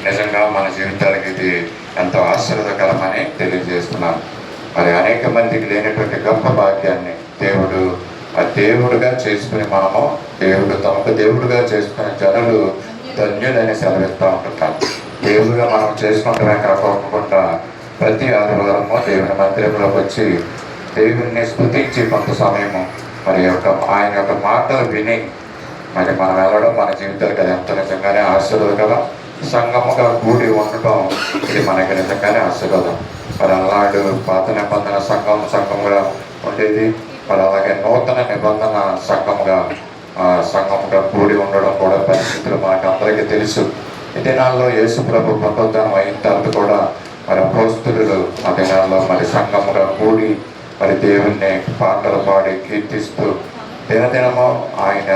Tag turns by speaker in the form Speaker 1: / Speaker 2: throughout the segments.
Speaker 1: నిజంగా మన జీవితాలకి ఇది ఎంతో ఆశీర్వదకరమని తెలియజేస్తున్నాను. మరి అనేక మందికి లేనటువంటి గొప్ప భాగ్యాన్ని దేవుడుగా చేసుకుని మనము తమకు దేవుడుగా చేసుకునే జనులు ధన్యులని సెలవిస్తూ ఉంటున్నాను. దేవుడుగా మనం చేసుకుంటమే కాకుండా ప్రతి ఆదివారము దేవుని మందిరంలోకి వచ్చి దేవుడిని స్తుతించి కొంత సమయము ఆయన యొక్క మాటలు విని మరి మనం వెళ్ళడం మన జీవితాలకు అది ఎంతో నిజంగానే ఆశీర్వాదకరం. సంఘముగా కూడి ఉండటం ఇది మనకి నిజంగానే ఆశీర్వాదం. మరి అలాంటి పాత నిబంధన సంఘముగా ఉండేది, మరి అలాగే నూతన నిబంధన సంఘముగా కూడి ఉండడం కూడా పరిస్థితులు మనకు అందరికీ తెలుసు. ఈ దినాల్లో యేసు ప్రభు పునరుద్ధానం అయిన తర్వాత కూడా మరి అపోస్తలులు ఆ దినాల్లో మరి సంఘముగా కూడి మరి దేవుణ్ణి పాటలు పాడి కీర్తిస్తూ దినదినము ఆయన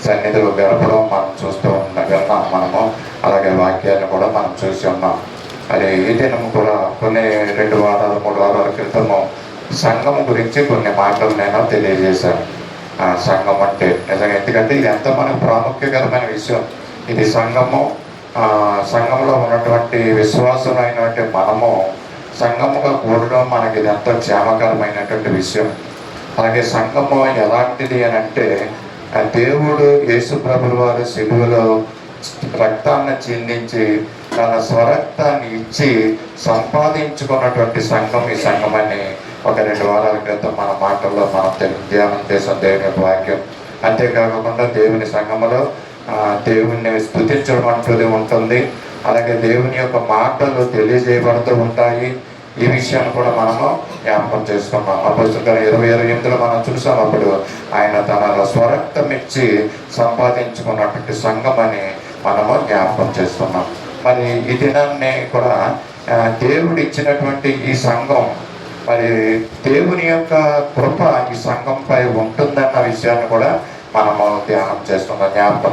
Speaker 1: సన్నిధిలో గడపడం మనం చూస్తూ విన్నాం మనము. అలాగే వాక్యాన్ని కూడా మనం చూసి ఉన్నాం. మరి ఈ దినము కూడా కొన్ని 2 వారాలు 3 వారాల క్రితము సంఘము గురించి కొన్ని మాటలు నేను తెలియజేశాను. సంఘం అంటే నిజంగా, ఎందుకంటే ఇది ఎంతో మనకు ప్రాముఖ్యకరమైన విషయం. ఇది సంఘంలో ఉన్నటువంటి విశ్వాసులైనటువంటి మనము సంఘముగా కూడడం మనకి ఇది ఎంతో క్షేమకరమైనటువంటి విషయం. అలాగే సంఘము ఎలాంటిది అని అంటే, దేవుడు యేసు ప్రభుల వారు శిలువలో రక్తాన్ని చిందించి తన స్వరక్తాన్ని ఇచ్చి సంపాదించుకున్నటువంటి సంఘం ఈ సంఘమని ఒక 2 వారాల క్రితం మన మాటల్లో మనం ధ్యానం చేసాం దేవుని యొక్క వాక్యం. అంతేకాకుండా దేవుని సంఘములో దేవుణ్ణి స్తుతించడం అంటూ ఉంటుంది. అలాగే దేవుని యొక్క మాటలు తెలియజేయబడుతూ ఉంటాయి. ఈ విషయాన్ని కూడా మనము జ్ఞాపకం చేసుకున్నాం. అపోస్తలుల 20:28 మనం చూసాం. అప్పుడు ఆయన తన స్వరక్తం ఇచ్చి సంపాదించుకున్నటువంటి సంఘం అని మనము జ్ఞాపకం చేసుకున్నాం. మరి ఈ దినాన్ని కూడా దేవుడు ఇచ్చినటువంటి ఈ సంఘం, మరి దేవుని యొక్క కృప ఈ సంఘంపై ఉంటుందన్న విషయాన్ని కూడా మనము జ్ఞాపకం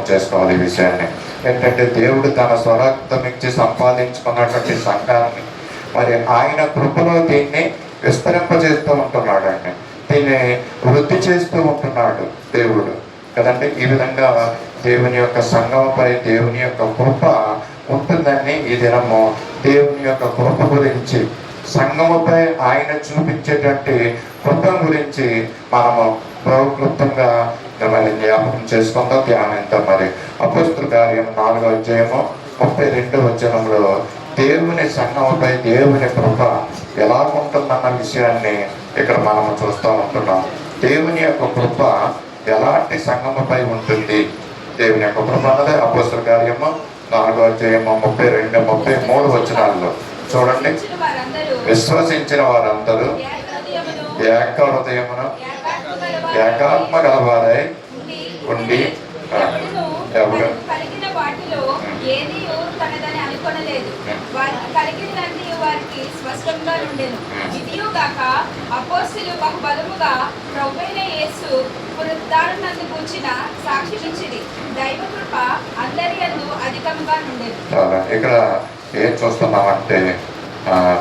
Speaker 1: చేసుకోవాలి. ఈ విషయాన్ని ఏంటంటే, దేవుడు తన స్వరక్తం ఇచ్చి సంపాదించుకున్నటువంటి సంఘాన్ని మరి ఆయన కృపలో దీన్ని విస్తరింపజేస్తూ ఉంటున్నాడు అండి. దీన్ని వృద్ధి చేస్తూ ఉంటున్నాడు దేవుడు కదండి. ఈ విధంగా దేవుని యొక్క సంఘంపై దేవుని యొక్క కృప ఉంటుందని ఈ దినము దేవుని యొక్క కృప గురించి, సంఘముపై ఆయన చూపించేటువంటి కృప గురించి మనము క్లుప్తంగా మరి జ్ఞాపకం చేసుకుందాం, ధ్యానంతో. మరి అపోస్తలుల కార్యం 4వ అధ్యాయము 32వ వచనంలో దేవుని సంఘముపై దేవుని కృప ఎలా ఉంటుందన్న విషయాన్ని ఇక్కడ మనము చూస్తూ ఉంటున్నాం. దేవుని యొక్క కృప ఎలాంటి సంఘముపై ఉంటుంది? దేవుని యొక్క కృప అన్నది అపోస్తలుల కార్యము 4వ అధ్యాయము 32, 33 వచనాల్లో చూడండి. విశ్వసించిన వారందరూ ఏక హృదయమును ఏకాత్మ గలవారై ఉండి ఎవరు
Speaker 2: వారికి స్పష్టంగా ఉండేది. ఇదియుగాక అపోస్తలులు బహుబలముగా ప్రభువైన యేసు పునరుద్ధానమునందు కూర్చిన సాక్ష్యమిచ్చిది. దైవ కృప అందరి యందు అధికముగా ఉండేది.
Speaker 1: ఇక్కడ ఏం చూస్తున్నామంటే,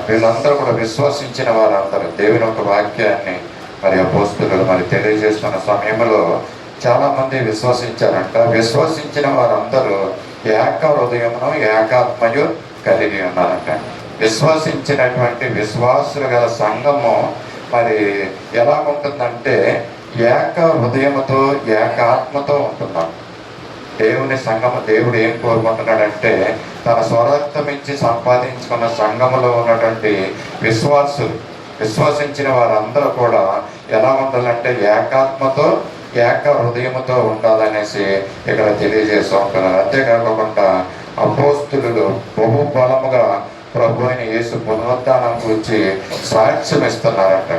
Speaker 1: వీళ్ళందరూ కూడా విశ్వసించిన వారందరూ దేవుని యొక్క వాక్యాన్ని మరి అపోస్తలులు మరి తెలియజేస్తున్న సమయంలో చాలా మంది విశ్వసించారంట. విశ్వసించిన వారందరూ ఏక హృదయమును ఏకాత్మయు కలిగి ఉన్నారంట. విశ్వసించినటువంటి విశ్వాసులు గల సంఘము మరి ఎలా ఉంటుందంటే, ఏక హృదయముతో ఏకాత్మతో ఉంటున్నాం. దేవుని సంఘము దేవుడు ఏం కోరుకుంటున్నాడంటే, తన స్వరక్తం ఇచ్చి సంపాదించుకున్న సంఘములో ఉన్నటువంటి విశ్వసించిన వారందరూ కూడా ఎలా ఉండాలంటే ఏకాత్మతో ఏక హృదయముతో ఉండాలనేసి ఇక్కడ తెలియజేస్తూ ఉంటున్నారు. అంతేకాకుండా అపోస్తలులు బహుబలముగా ప్రభు అయిన యేసు పునరుద్ధానం గురించి సాక్ష్యం ఇస్తున్నారంటే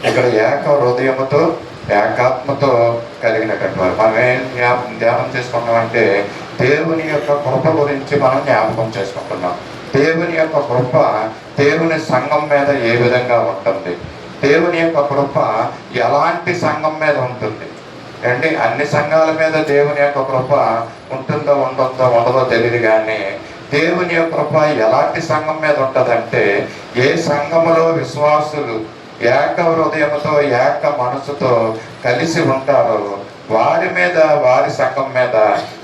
Speaker 1: ఇక్కడ ఏక హృదయముతో ఏకాత్మతో కలిగినటువంటి వారు. మనం ఏం ధ్యానం చేసుకుంటామంటే, దేవుని యొక్క కృప గురించి మనం జ్ఞాపకం చేసుకుంటున్నాం. దేవుని యొక్క కృప దేవుని సంఘం మీద ఏ విధంగా ఉంటుంది, దేవుని యొక్క కృప ఎలాంటి సంఘం మీద ఉంటుంది అంటే, అన్ని సంఘాల మీద దేవుని యొక్క కృప ఉంటుందో ఉండదో తెలియదు. కానీ దేవుని యొక్క కృప ఎలాంటి సంఘం మీద ఉంటుందంటే, ఏ సంఘములో విశ్వాసులు ఏక హృదయముతో ఏక మనసుతో కలిసి ఉంటారో వారి మీద, వారి సంఘం మీద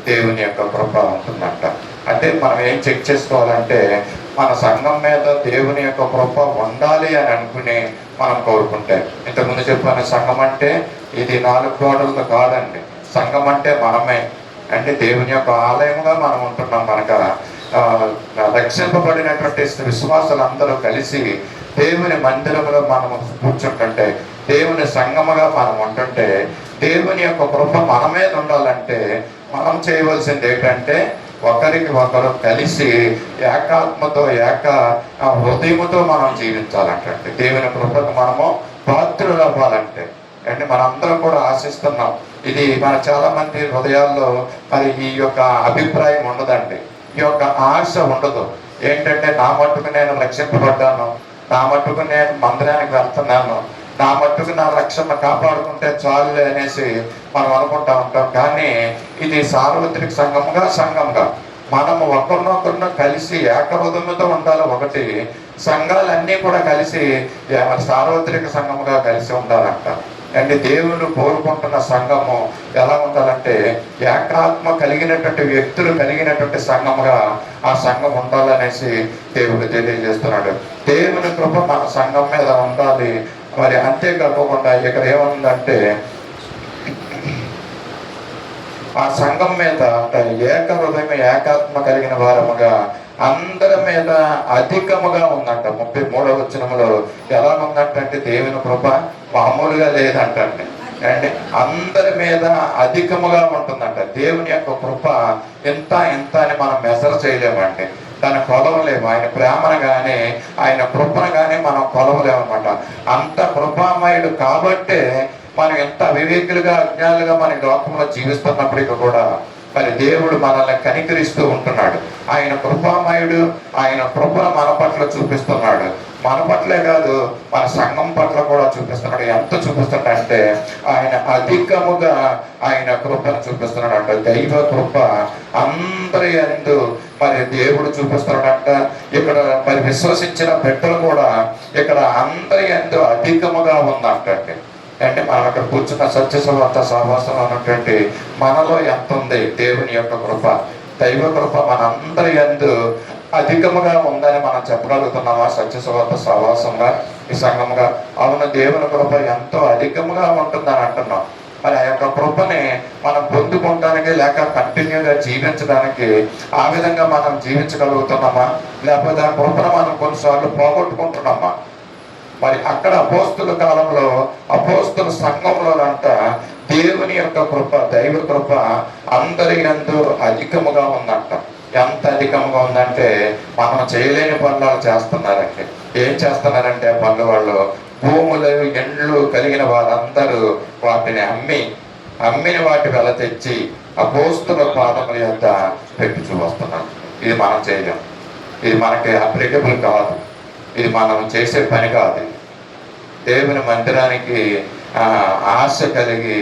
Speaker 1: దేవుని యొక్క కృప ఉంటుందంట. అంటే మనం ఏం చెక్ చేసుకోవాలంటే మన సంఘం మీద దేవుని యొక్క కృప ఉండాలి అని అనుకుని మనం కోరుకుంటే, ఇంతకుముందు చెప్పిన సంఘం అంటే ఇది 4 గోడలతో కాదండి. సంఘం అంటే మనమే, అంటే దేవుని యొక్క ఆలయముగా మనం ఉంటున్నాం కనుక రక్షింపబడినటువంటి విశ్వాసులందరూ కలిసి దేవుని మందిరంలో మనం కూర్చుంటుంటే, దేవుని సంఘముగా మనం ఉంటుంటే, దేవుని యొక్క కృప మన మీద ఉండాలంటే మనం చేయవలసింది ఏంటంటే ఒకరికి ఒకరు కలిసి ఏకాత్మతో హృదయముతో మనం జీవించాలంటే, దేవుని కృపకు మనము పాత్రులు అవ్వాలంటే. అంటే మనందరం కూడా ఆశిస్తున్నాం. ఇది మన చాలా మంది హృదయాల్లో మరి ఈ యొక్క అభిప్రాయం ఉండదండి, ఈ యొక్క ఆశ ఉండదు. ఏంటంటే నా మట్టుకు నేను రక్షింపబడ్డాను, నా మట్టుకు నేను మందిరానికి వెళ్తున్నాను, నా మట్టుకు నా రక్షణ కాపాడుకుంటే చాలులే అనేసి మనం అనుకుంటా ఉంటాం. కానీ ఇది సార్వత్రిక సంఘంగా మనము ఒకరినొకరిని కలిసి ఏకహృదయంతో ఉండాలి. ఒకటి సంఘాలన్నీ కూడా కలిసి సార్వత్రిక సంఘముగా కలిసి ఉండాలంట. అంటే దేవుడు కోరుకుంటున్న సంఘము ఎలా ఉండాలంటే ఏకాత్మ కలిగినటువంటి వ్యక్తులు కలిగినటువంటి సంఘముగా ఆ సంఘం ఉండాలనేసి దేవుడు తెలియజేస్తున్నాడు. దేవుని కృప మన సంఘం మీద ఉండాలి. మరి అంతేకాకుండా ఇక్కడ ఏముందంటే ఆ సంఘం మీద ఏక హృదయం ఏకాత్మ కలిగిన వారముగా అందరి మీద అధికముగా ఉందంట. 33వ వచనములో ఎలా ఉందంటే దేవుని కృప మామూలుగా లేదంటండి, అండి అందరి మీద అధికముగా ఉంటుందంట. దేవుని యొక్క కృప ఎంత అని మనం మెజర్ చేయలేమండి, దాన్ని కొలవలేము. ఆయన ప్రేమను కానీ ఆయన కృపను కానీ మనం కొలవలేమన్నమాట. అంత కృపామయుడు కాబట్టే మనం ఎంత వివేకులుగా అజ్ఞానులుగా మన లోకంలో జీవిస్తున్నప్పటికీ కూడా మరి దేవుడు మనల్ని కనికరిస్తూ ఉంటున్నాడు. ఆయన కృపామయుడు, ఆయన కృపను మన పట్ల చూపిస్తున్నాడు. మన పట్లే కాదు మన సంఘం పట్ల కూడా చూపిస్తున్నాడు. ఎంత చూపిస్తున్నాడంటే ఆయన అధికముగా ఆయన కృపను చూపిస్తున్నాడు అంట. దైవ కృప అందరి యందు మరి దేవుడు చూపిస్తున్నాడంట. ఇక్కడ మరి విశ్వసించిన బిడ్డలు కూడా ఇక్కడ అందరి యందు అధికముగా ఉందంటే. అంటే మనం అక్కడ కూర్చున్న సత్యసువార్త సహవాసంలో ఉన్నటువంటి మనలో ఎంత ఉంది దేవుని యొక్క కృప, దైవ కృప మనందరి యందు అధికముగా ఉందని మనం చెప్పగలుగుతున్నామా? సత్యసువార్త సహవాసంగా ఈ సంఘముగా అవును, దేవుని కృప ఎంతో అధికముగా ఉంటుందని అంటున్నాం. మరి ఆ యొక్క కృపని మనం పొందుకోవడానికి లేక కంటిన్యూగా జీవించడానికి ఆ విధంగా మనం జీవించగలుగుతున్నామా? లేకపోతే ఆ కృపను మనం కొన్నిసార్లు పోగొట్టుకుంటున్నామా? మరి అక్కడ అపోస్తుల కాలంలో అపోస్తుల సంఘంలోనంట దేవుని యొక్క కృప, దైవ కృప అందరి యందు అధికముగా ఉందంట. ఎంత అధికముగా ఉందంటే మనం చేయలేని పనులు చేస్తున్నారంటే. ఏం చేస్తున్నారంటే పనులు వాళ్ళు భూములు ఎండ్లు కలిగిన వారందరూ వాటిని అమ్మిన వాటి వెల తెచ్చి అపోస్తుల పాదముల యొద్ద పెట్టి చూస్తున్నారు. ఇది మనం చేయలేం, ఇది మనకి అప్లికబుల్ కాదు, ఇది మనం చేసే పని కాదు. దేవుని మందిరానికి ఆశ కలిగి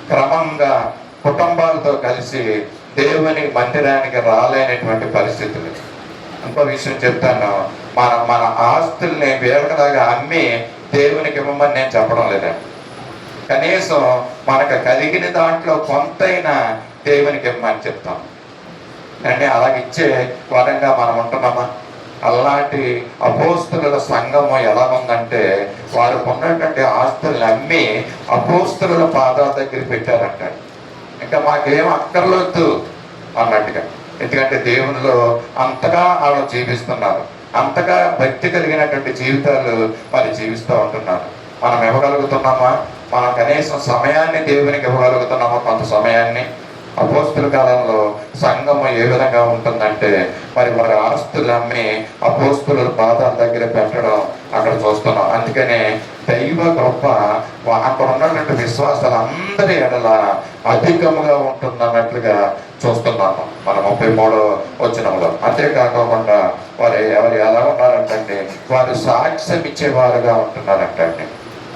Speaker 1: క్రమంగా కుటుంబాలతో కలిసి దేవుని మందిరానికి రాలేనటువంటి పరిస్థితులు. ఇంకో విషయం చెప్తాను, మన ఆస్తుల్ని వేరొకలాగా అమ్మి దేవునికి ఇవ్వమని నేను చెప్పడం లేదండి. కనీసం మనకు కలిగిన దాంట్లో కొంతైనా దేవునికి ఇవ్వమని చెప్తాం అంటే. అలాగిచ్చే వరంగా మనం ఉంటున్నామా? అలాంటి అపోస్తుల సంఘము ఎలా ఉందంటే వారు ఉన్నటువంటి ఆస్తుల్ని అమ్మి అపోస్తుల పాదాల దగ్గర పెట్టారంట. ఇంకా మాకేం అక్కర్లొద్దు అన్నట్టుగా. ఎందుకంటే దేవునిలో అంతగా వాళ్ళు జీవిస్తున్నారు, అంతగా భక్తి కలిగినటువంటి జీవితాలు మరి జీవిస్తూ ఉంటున్నారు. మనం ఇవ్వగలుగుతున్నామా? మనం కనీసం సమయాన్ని దేవునికి ఇవ్వగలుగుతున్నామా? కొంత సమయాన్ని. అపోస్తుల కాలంలో సంఘము ఏ విధంగా ఉంటుందంటే మరి వారి ఆస్తులు అమ్మి అపోస్తుల పాదాల దగ్గర పెట్టడం అక్కడ చూస్తున్నాం. అందుకనే దైవ కృప అక్కడ ఉన్నటువంటి విశ్వాసాలు అందరి ఎడల అధికముగా ఉంటుందన్నట్లుగా చూస్తున్నాము మన 33వ వచనంలో. అంతేకాకుండా ఎవరు ఎలా ఉన్నారంటే వారు సాక్ష్యం ఇచ్చేవారుగా ఉంటున్నారంటే.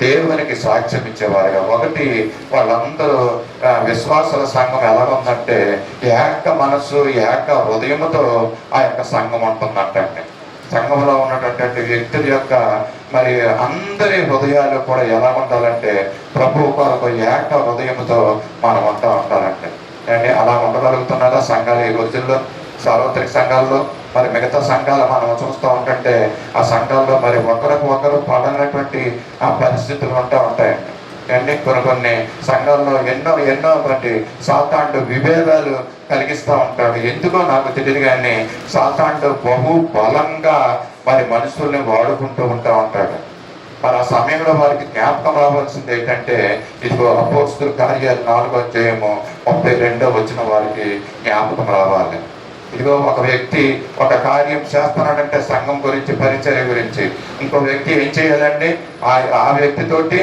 Speaker 1: దేవునికి సాక్ష్యం ఇచ్చేవారుగా. ఒకటి వాళ్ళందరూ విశ్వాసాల సంఘం ఎలా ఉందంటే ఏక మనసు ఏక హృదయముతో ఆ యొక్క సంఘం ఉంటుందంటే. సంఘంలో ఉన్నటువంటి వ్యక్తుల యొక్క మరి అందరి హృదయాలు కూడా ఎలా ఉండాలంటే ప్రభు కొరకు ఏక హృదయముతో మనం ఉండాలంటే. అంటే అలా ఉండగలుగుతున్నారా సంఘాలు ఈ రోజుల్లో? సార్వత్రిక సంఘాల్లో మరి మిగతా సంఘాలు మనం చూస్తూ ఉంటుంటే ఆ సంఘాల్లో మరి ఒకరికి ఒకరు పడనటువంటి ఆ పరిస్థితులు ఉంటాయండి. అండి కొన్ని సంఘాల్లో ఎన్నో బట్టి సాతాండు విభేదాలు కలిగిస్తూ ఉంటాడు. ఎందుకో నాకు తెలియదు కానీ సాతాండు బహు బలంగా మరి మనుషుల్ని వాడుకుంటూ ఉంటాడు. మరి ఆ సమయంలో వారికి జ్ఞాపకం రావాల్సింది ఏంటంటే ఇదిగో అపోస్తుల కార్యాలు 4వ అధ్యాయము 32వ వచనం వారికి జ్ఞాపకం రావాలి. ఇదిగో ఒక వ్యక్తి ఒక కార్యం చేస్తున్నాడంటే సంఘం గురించి, పరిచర్య గురించి, ఇంకో వ్యక్తి ఏం చేయాలండి? ఆ వ్యక్తితోటి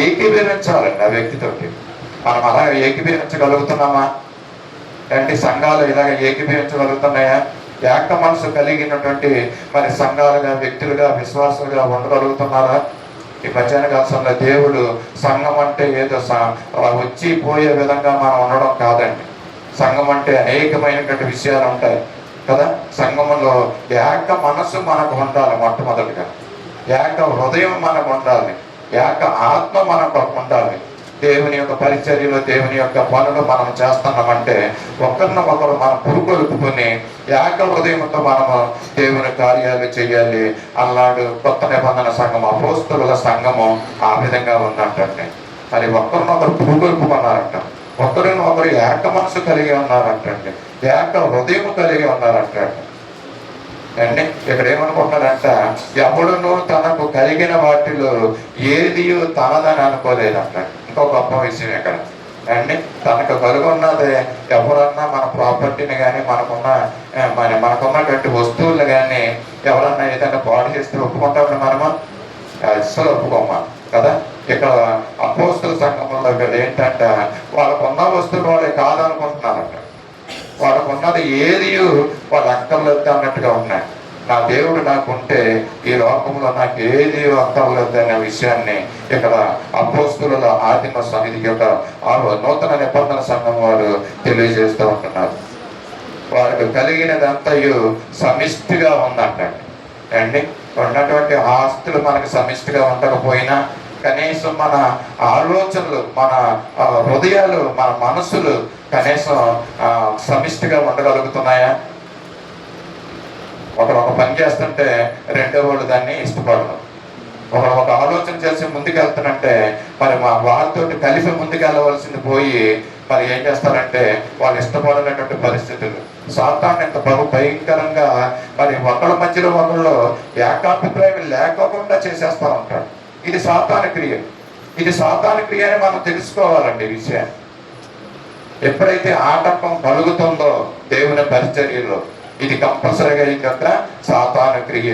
Speaker 1: ఏకీభవించాలండి. ఆ వ్యక్తితోటి మనం అలా ఏకీభవించగలుగుతున్నామా అంటే సంఘాలు ఇలాగ ఏకీభవించగలుగుతున్నాయా? ఏక మనసు కలిగినటువంటి మరి సంఘాలుగా, వ్యక్తులుగా, విశ్వాసులుగా ఉండగలుగుతున్నారా? ఈ మధ్యాహ్న కాలంలో దేవుడు సంఘం అంటే ఏదో వచ్చి పోయే విధంగా మనం ఉండడం కాదండి. సంఘం అంటే అనేకమైనటువంటి విషయాలు ఉంటాయి కదా. సంఘంలో ఏక మనసు మనకు ఉండాలి. మొట్టమొదటిగా ఏక హృదయం మనకు ఉండాలి, ఏక ఆత్మ మనకు ఉండాలి. దేవుని యొక్క పరిచర్యలో, దేవుని యొక్క పనులు మనం చేస్తున్నామంటే ఒకరినొకరు మనం పురుకొలుపుకొని ఏక హృదయంతో మనము దేవుని కార్యాలు చేయాలి అన్నాడు కొత్త నిబంధన సంఘం, అపోస్తలుల సంఘము ఆ విధంగా ఉన్నట్టండి. మరి ఒకరినొకరు పురుకొలుపుకున్నారంట, ఒకరినొకరు ఏక మనసు కలిగి ఉన్నారంటండి, ఏక హృదయం కలిగి ఉన్నారంటండి. అండి ఇక్కడ ఏమనుకుంటున్నారంట, ఎవడును తనకు కలిగిన వాటిలో ఏది తనదని అనుకోలేదంట. ఇంకో గొప్ప విషయం ఇక్కడ అండి, తనకు కలిగి ఉన్నది ఎవరన్నా మన ప్రాపర్టీని కానీ, మనకున్నటువంటి వస్తువులు కానీ ఎవరన్నా ఏదైనా పాడు చేస్తే ఒప్పుకుంటామని మనము అస్సలు ఒప్పుకోమా కదా. ఇక్కడ అపోస్తుల సంఘంలో ఇక్కడ ఏంటంటే వాళ్ళకున్న వస్తువులు వాళ్ళే కాదనుకుంటున్నారంట. వాళ్ళకున్నది ఏది వాళ్ళు అక్కర్లేదు అన్నట్టుగా ఉన్నాయి. నా దేవుడు నాకుంటే ఈ లోకంలో నాకు ఏది అక్కర్లేదు అనే విషయాన్ని ఇక్కడ అపోస్తుల ఆదిమ సమితి యొక్క నూతన నిబంధన సంఘం వారు తెలియజేస్తూ ఉంటున్నారు. వారికి కలిగినదంతయు సమిష్టిగా ఉందంటండి. అండి ఉన్నటువంటి ఆస్తులు మనకు సమిష్టిగా ఉండకపోయినా కనీసం మన ఆలోచనలు, మన హృదయాలు, మన మనసులు కనీసం సమిష్టిగా ఉండగలుగుతున్నాయా? ఒకరు ఒక పని చేస్తుంటే రెండో వాళ్ళు దాన్ని ఇష్టపడరు. ఒక ఆలోచన చేసి ముందుకెళ్తానంటే మరి వారితో కలిసి ముందుకెళ్ళవలసింది పోయి మరి ఏం చేస్తారంటే వాళ్ళు ఇష్టపడలేటువంటి పరిస్థితులు. సాతాను ఇంత భయంకరంగా మరి ఒకళ్ళ మధ్యలో ఒకళ్ళు ఏకాభిప్రాయం లేకోకుండా చేసేస్తూ ఉంటాడు. ఇది సాతాను క్రియ. ఇది సాతాను క్రియ అని మనం తెలుసుకోవాలండి ఈ విషయాన్ని. ఎప్పుడైతే ఆటంకం కలుగుతుందో దేవుని పరిచర్యలో ఇది కంపల్సరీగా ఇంకా సాతాను క్రియ.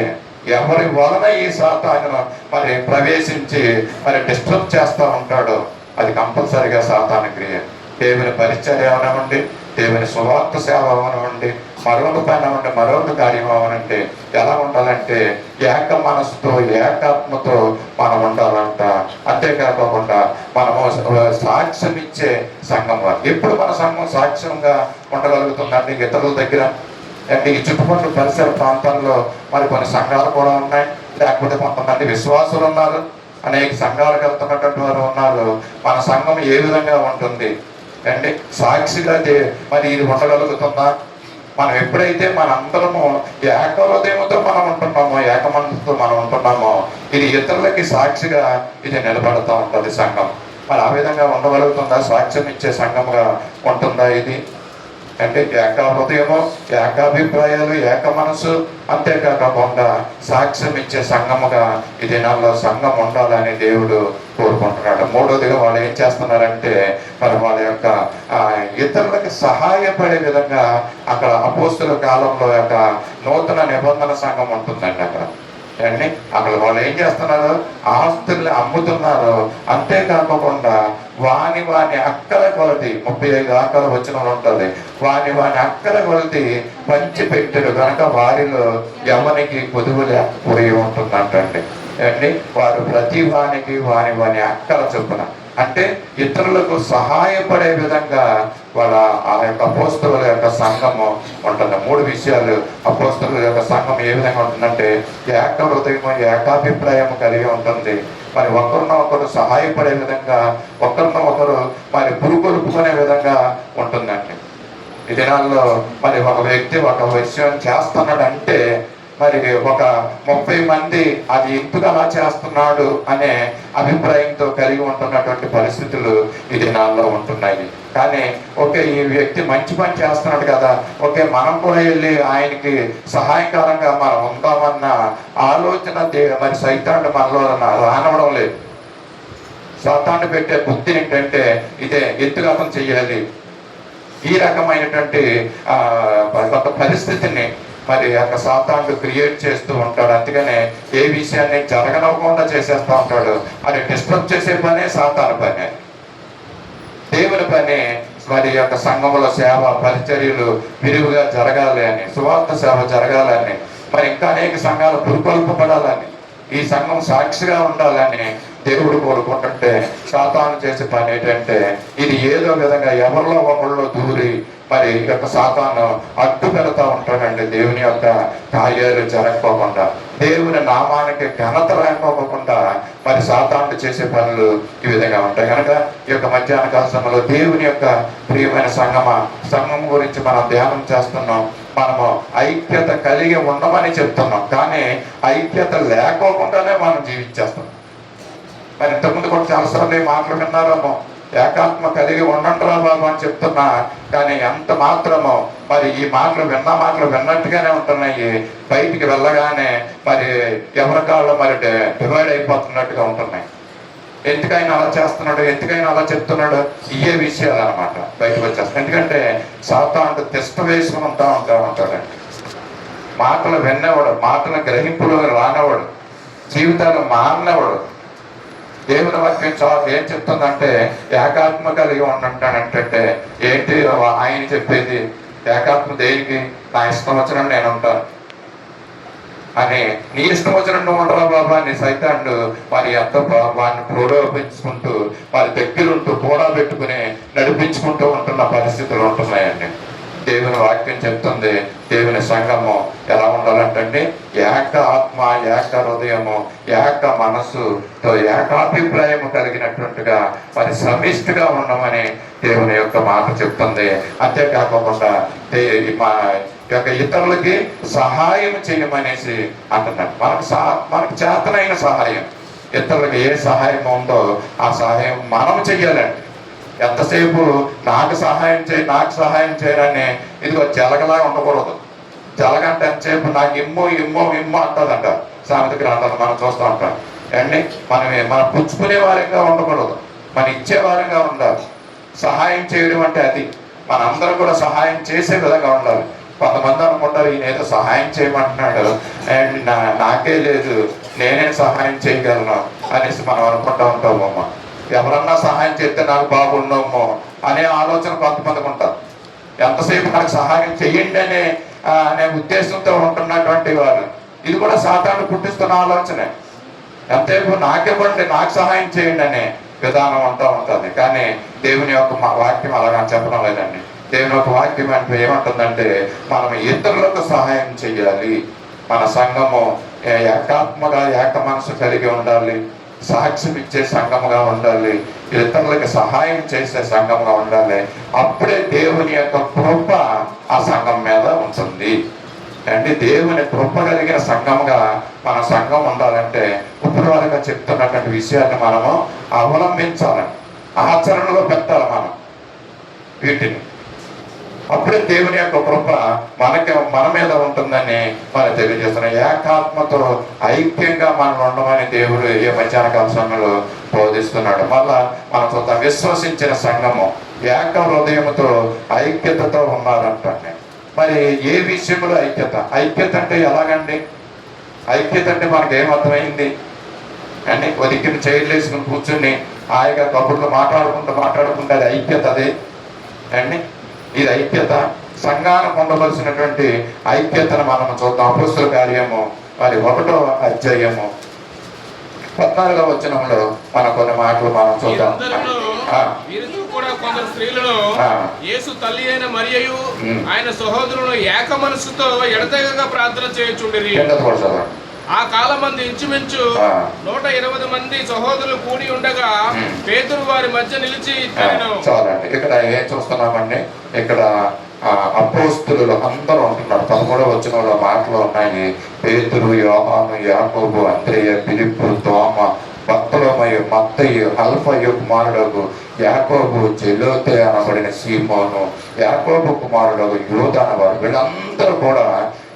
Speaker 1: ఎవరి వలన ఈ సాతాను మరి ప్రవేశించి మరి డిస్టర్బ్ చేస్తూ ఉంటాడో అది కంపల్సరీగా సాతాను క్రియ. దేవుని పరిచర్య అవనివ్వండి, దేవుని సువార్త సేవ అవనివ్వండి, మరొక పని అవ్వండి, మరొక కార్యం అవనంటే ఎలా ఉండాలంటే ఏక మనసుతో, ఏకాత్మతో మనం ఉండాలంట. అంతేకాకుండా మనము సాక్ష్యం ఇచ్చే సంఘం. ఎప్పుడు మన సంఘం సాక్ష్యంగా ఉండగలుగుతుందండి ఇతరుల దగ్గర? అంటే ఈ చుట్టుపక్కల పరిసర ప్రాంతాల్లో మరి కొన్ని సంఘాలు కూడా ఉన్నాయి, లేకపోతే కొంతమంది విశ్వాసులు ఉన్నారు, అనేక సంఘాలకు వెళ్తున్నటువంటి వారు ఉన్నారు. మన సంఘం ఏ విధంగా ఉంటుంది అంటే సాక్షిగా మరి ఇది ఉండగలుగుతుందా? మనం ఎప్పుడైతే మనందరము ఏకహృదయంతో మనం ఉంటున్నామో, ఏకమనసుతో మనం ఉంటున్నామో ఇది ఇతరులకి సాక్షిగా ఇది నిలబడుతూ ఉంటుంది సంఘం. మరి ఆ విధంగా ఉండగలుగుతుందా? సాక్ష్యం ఇచ్చే సంఘంగా ఉంటుందా ఇది? అంటే ఏక హృదయము, ఏకాభిప్రాయాలు, ఏక మనసు, అంతేకాకుండా సాక్ష్యం ఇచ్చే సంఘముగా ఈ దినాల్లో సంఘం ఉండాలని దేవుడు కోరుకుంటున్నాడు. మూడోదిగా వాళ్ళు ఏం చేస్తున్నారంటే మరి వాళ్ళ యొక్క ఇతరులకు సహాయపడే విధంగా అక్కడ అపోస్తుల కాలంలో యొక్క నూతన నిబంధన సంఘం ఉంటుందండి. అక్కడ వాళ్ళు ఏం చేస్తున్నారు? ఆస్తుల్ని అమ్ముతున్నారు. అంతేకాకుండా వాని అక్కల కొలది 35 ఆకల వచ్చిన ఉంటుంది. వాని అక్కల కొలది పంచి పెట్టారు కనుక వారిలో ఎవరికి కొదువు లేకపోయి ఉంటుందంటండి. వారు ప్రతి వాని అక్కల చొప్పున అంటే ఇతరులకు సహాయపడే విధంగా వాళ్ళ ఆ యొక్క అపోస్తలుల యొక్క సంఘము ఉంటుంది. 3 విషయాలు అపోస్తలుల యొక్క సంఘం ఏ విధంగా ఉంటుందంటే ఏక హృదయము, ఏకాభిప్రాయము కలిగి ఉంటుంది. మరి ఒకరినొకరు సహాయపడే విధంగా, ఒకరినొకరు మరి పురుకొలుపుకునే విధంగా ఉంటుందండి. ఈ దినాల్లో మరి ఒక వ్యక్తి ఒక విషయం చేస్తున్నాడంటే మరి ఒక 30 మంది అది ఎందుకు అలా చేస్తున్నాడు అనే అభిప్రాయంతో కలిగి ఉంటున్నటువంటి పరిస్థితులు ఈ దినాల్లో ఉంటున్నాయి. కానీ ఓకే, ఈ వ్యక్తి మంచి పని చేస్తున్నాడు కదా, ఓకే మనం కూడా వెళ్ళి ఆయనకి సహాయకరంగా మనం ఉందామన్న ఆలోచన మరి సైతాన్ని మనలో రానివ్వడం లేదు. సైతాన్ని పెట్టే బుద్ధి ఏంటంటే ఇదే ఎత్తుగతం చెయ్యాలి, ఈ రకమైనటువంటి ఒక పరిస్థితిని మరి యొక్క సాతానుడు క్రియేట్ చేస్తూ ఉంటాడు. అందుకనే ఏ విషయాన్ని జరగనవ్వకుండా చేసేస్తూ ఉంటాడు. అది డిస్టర్బ్ చేసే పనే సాతాను పనే. దేవుని పని మరి యొక్క సంఘంలో సేవ పరిచర్యలు విరివిగా జరగాలి అని, సువార్త సేవ జరగాలని, మరి ఇంకా అనేక సంఘాలు పురుకొల్పబడాలని, ఈ సంఘం సాక్షిగా ఉండాలని దేవుడు కోరుకుంటుంటే సాతాను చేసే పని ఏంటంటే ఇది ఏదో విధంగా ఎవరిలో ఒకళ్ళు దూరి మరి ఈ యొక్క సాతాను అడ్డు పెడతా ఉంటాడండి. దేవుని యొక్క కార్యాలు జరగకోకుండా, దేవుని నామానికి ఘనత రాకపోకుండా మరి సాతాను చేసే పనులు ఈ విధంగా ఉంటాయి. కనుక ఈ యొక్క మధ్యాహ్న కాల సమయంలో దేవుని యొక్క ప్రియమైన సంఘం గురించి మనం ధ్యానం చేస్తున్నాం. మనము ఐక్యత కలిగి ఉండమని చెప్తున్నాం, కానీ ఐక్యత లేకోకుండానే మనం జీవించేస్తాం. మరి ఇంతకుముందు కూడా చాలాసార్లు ఈ మాటలు విన్నారేమో, ఏకాత్మ కలిగి ఉండండిరా బాబు అని చెప్తున్నా, కానీ ఎంత మాత్రమో మరి ఈ మాటలు విన్నట్టుగానే ఉంటున్నాయి. బయటికి వెళ్ళగానే మరి ఎవరికాళ్ళు మరి డివైడ్ అయిపోతున్నట్టుగా ఉంటున్నాయి. ఎందుకైనా అలా చేస్తున్నాడు, ఎందుకైనా అలా చెప్తున్నాడు, ఇవే విషయాలు అనమాట బయటకు వచ్చేస్తాయి. ఎందుకంటే సాతానుడు తిష్ట వేసుకుని ఉంటాడండి. మాటలు వినేవాడు, మాటల గ్రహింపులు రానివాడు, జీవితాలు మారినవాడు. దేవుని వాక్యం ఏం చెప్తుందంటే ఏకాత్మ కలిగి ఉండంటానంటే ఏంటి ఆయన చెప్పేది? ఏకాత్మ దేనికి? నా ఇష్టం వచ్చినట్టు నేను ఉంటాను అని. నీ ఇష్టం వచ్చినట్టు ఉండరా బాబా అని సైతాన్ని వారి ఎంత వారిని ప్రోడోపించుకుంటూ వారి దగ్గరుంటూ కూడా పెట్టుకుని నడిపించుకుంటూ ఉంటున్న పరిస్థితులు ఉంటున్నాయండి. దేవుని వాక్యం చెప్తుంది దేవుని సంఘము ఎలా ఉండాలంటే ఏక ఆత్మ, ఏక హృదయము, ఏక మనస్సుతో ఏకాభిప్రాయము కలిగినటువంటిగా మరి సమిష్టిగా ఉండమని దేవుని యొక్క మాట చెప్తుంది. అంతేకాకుండా యొక్క ఇతరులకి సహాయం చేయమనేసి అంటున్నాడు. మనకు చేతనైన సహాయం, ఇతరులకి ఏ సహాయం ఉందో ఆ సహాయం మనం చెయ్యాలండి. ఎంతసేపు నాకు సహాయం చేయరని ఇదిగో జలగలా ఉండకూడదు. జలగంటే ఎంతసేపు నాకు ఇమ్ము అంటుందంట సామెత గ్రంథాలు మనం చూస్తూ ఉంటాం అండి. మనం పుచ్చుకునే వారంగా ఉండకూడదు, మనం ఇచ్చే వారంగా ఉండాలి. సహాయం చేయడం అంటే అది మనందరం కూడా సహాయం చేసే విధంగా ఉండాలి. కొంతమంది అనుకుంటారు ఈయన ఏదో సహాయం చేయమంటున్నాడు అండ్ నాకే లేదు, నేనే సహాయం చేయగలను అనేసి మనం అనుకుంటూ ఉంటామమ్మ. ఎవరన్నా సహాయం చేస్తే నాకు బాగుండమో అనే ఆలోచన కొంతమందికి ఉంటారు. ఎంతసేపు నాకు సహాయం చెయ్యండి అనే ఉద్దేశంతో ఉంటున్నటువంటి వారు, ఇది కూడా సాతాను పుట్టిస్తున్న ఆలోచనే. ఎంతసేపు నాకివ్వండి, నాకు సహాయం చేయండి అనే విధానం అంతా ఉంటుంది. కానీ దేవుని యొక్క వాక్యం అలాగా చెప్పడం లేదండి. దేవుని యొక్క వాక్యం అంటే ఏమంటుందంటే మనం ఇతరులకు సహాయం చేయాలి. మన సంఘము ఏకాత్మగా ఏక మనసు కలిగి ఉండాలి, సాక్ష్యం ఇచ్చే సంఘముగా ఉండాలి, ఇతరులకు సహాయం చేసే సంఘముగా ఉండాలి. అప్పుడే దేవుని యొక్క కృప ఆ సంఘం మీద ఉంటుంది అండి. దేవుని కృప కలిగిన సంఘముగా మన సంఘం ఉండాలంటే ఇప్పుడు వరకు చెప్తున్నటువంటి విషయాన్ని మనము అవలంబించాలని, ఆచరణలో పెట్టాలి మనం వీటిని. అప్పుడే దేవుని యొక్క కృప మన మీద ఉంటుందని మనం తెలియజేస్తున్నాం. ఏకాత్మతో ఐక్యంగా మనం ఉండమని దేవుడు ఏ మధ్యాహ్న కాల సమయంలో బోధిస్తున్నాడు. మళ్ళా మనం చూద్దాం, విశ్వసించిన సంఘము ఏక హృదయముతో ఐక్యతతో ఉన్నారంటే మరి ఏ విషయంలో ఐక్యత అంటే ఎలాగండి? ఐక్యత అంటే మనకు ఏమర్థమైంది అండి? ఒదిక్కిన చైర్లు వేసుకుని కూర్చుని హాయిగా కబుర్లు మాట్లాడుకుంటూ అది ఐక్యత అదే అండి. ఇది ఐక్యత. సంఘానికి ఉండవలసినటువంటి ఐక్యతను మనం చూద్దాం. అపొస్తలుల కార్యము మరి 1వ అధ్యాయము 14వ వచనంలో మన కొన్ని మాటలు మనం చూద్దాం.
Speaker 3: కొందరు స్త్రీలను యేసు తల్లి అయిన మరియయు ఆయన సహోదరులను ఏక మనసుతో ఎడతెగక ప్రార్థన చేయుచుండిరి. ఆ కాలమంది ఇంచుమించు 120 మంది సహోదరులు కూడి ఉండగా పేతురు వారి మధ్య నిలిచి
Speaker 1: చాలండి. ఇక్కడ ఏం చూస్తున్నామండి? ఇక్కడ అపోస్తులు అందరూ ఉంటున్నారు. 13వ వచనంలో మాటలు ఉన్నాయి. పేతురు, యోహాను, యాకోబు, అంద్రేయ, ఫిలిప్పు, తోమ, బర్తలోమయి, మత్తయి, అల్ఫయు కుమారుడు యాకోబు, జెలోతే అనబడిన సీమోను, యాకోబు కుమారుడు యోధ అనేవారు. వీళ్ళందరూ కూడా,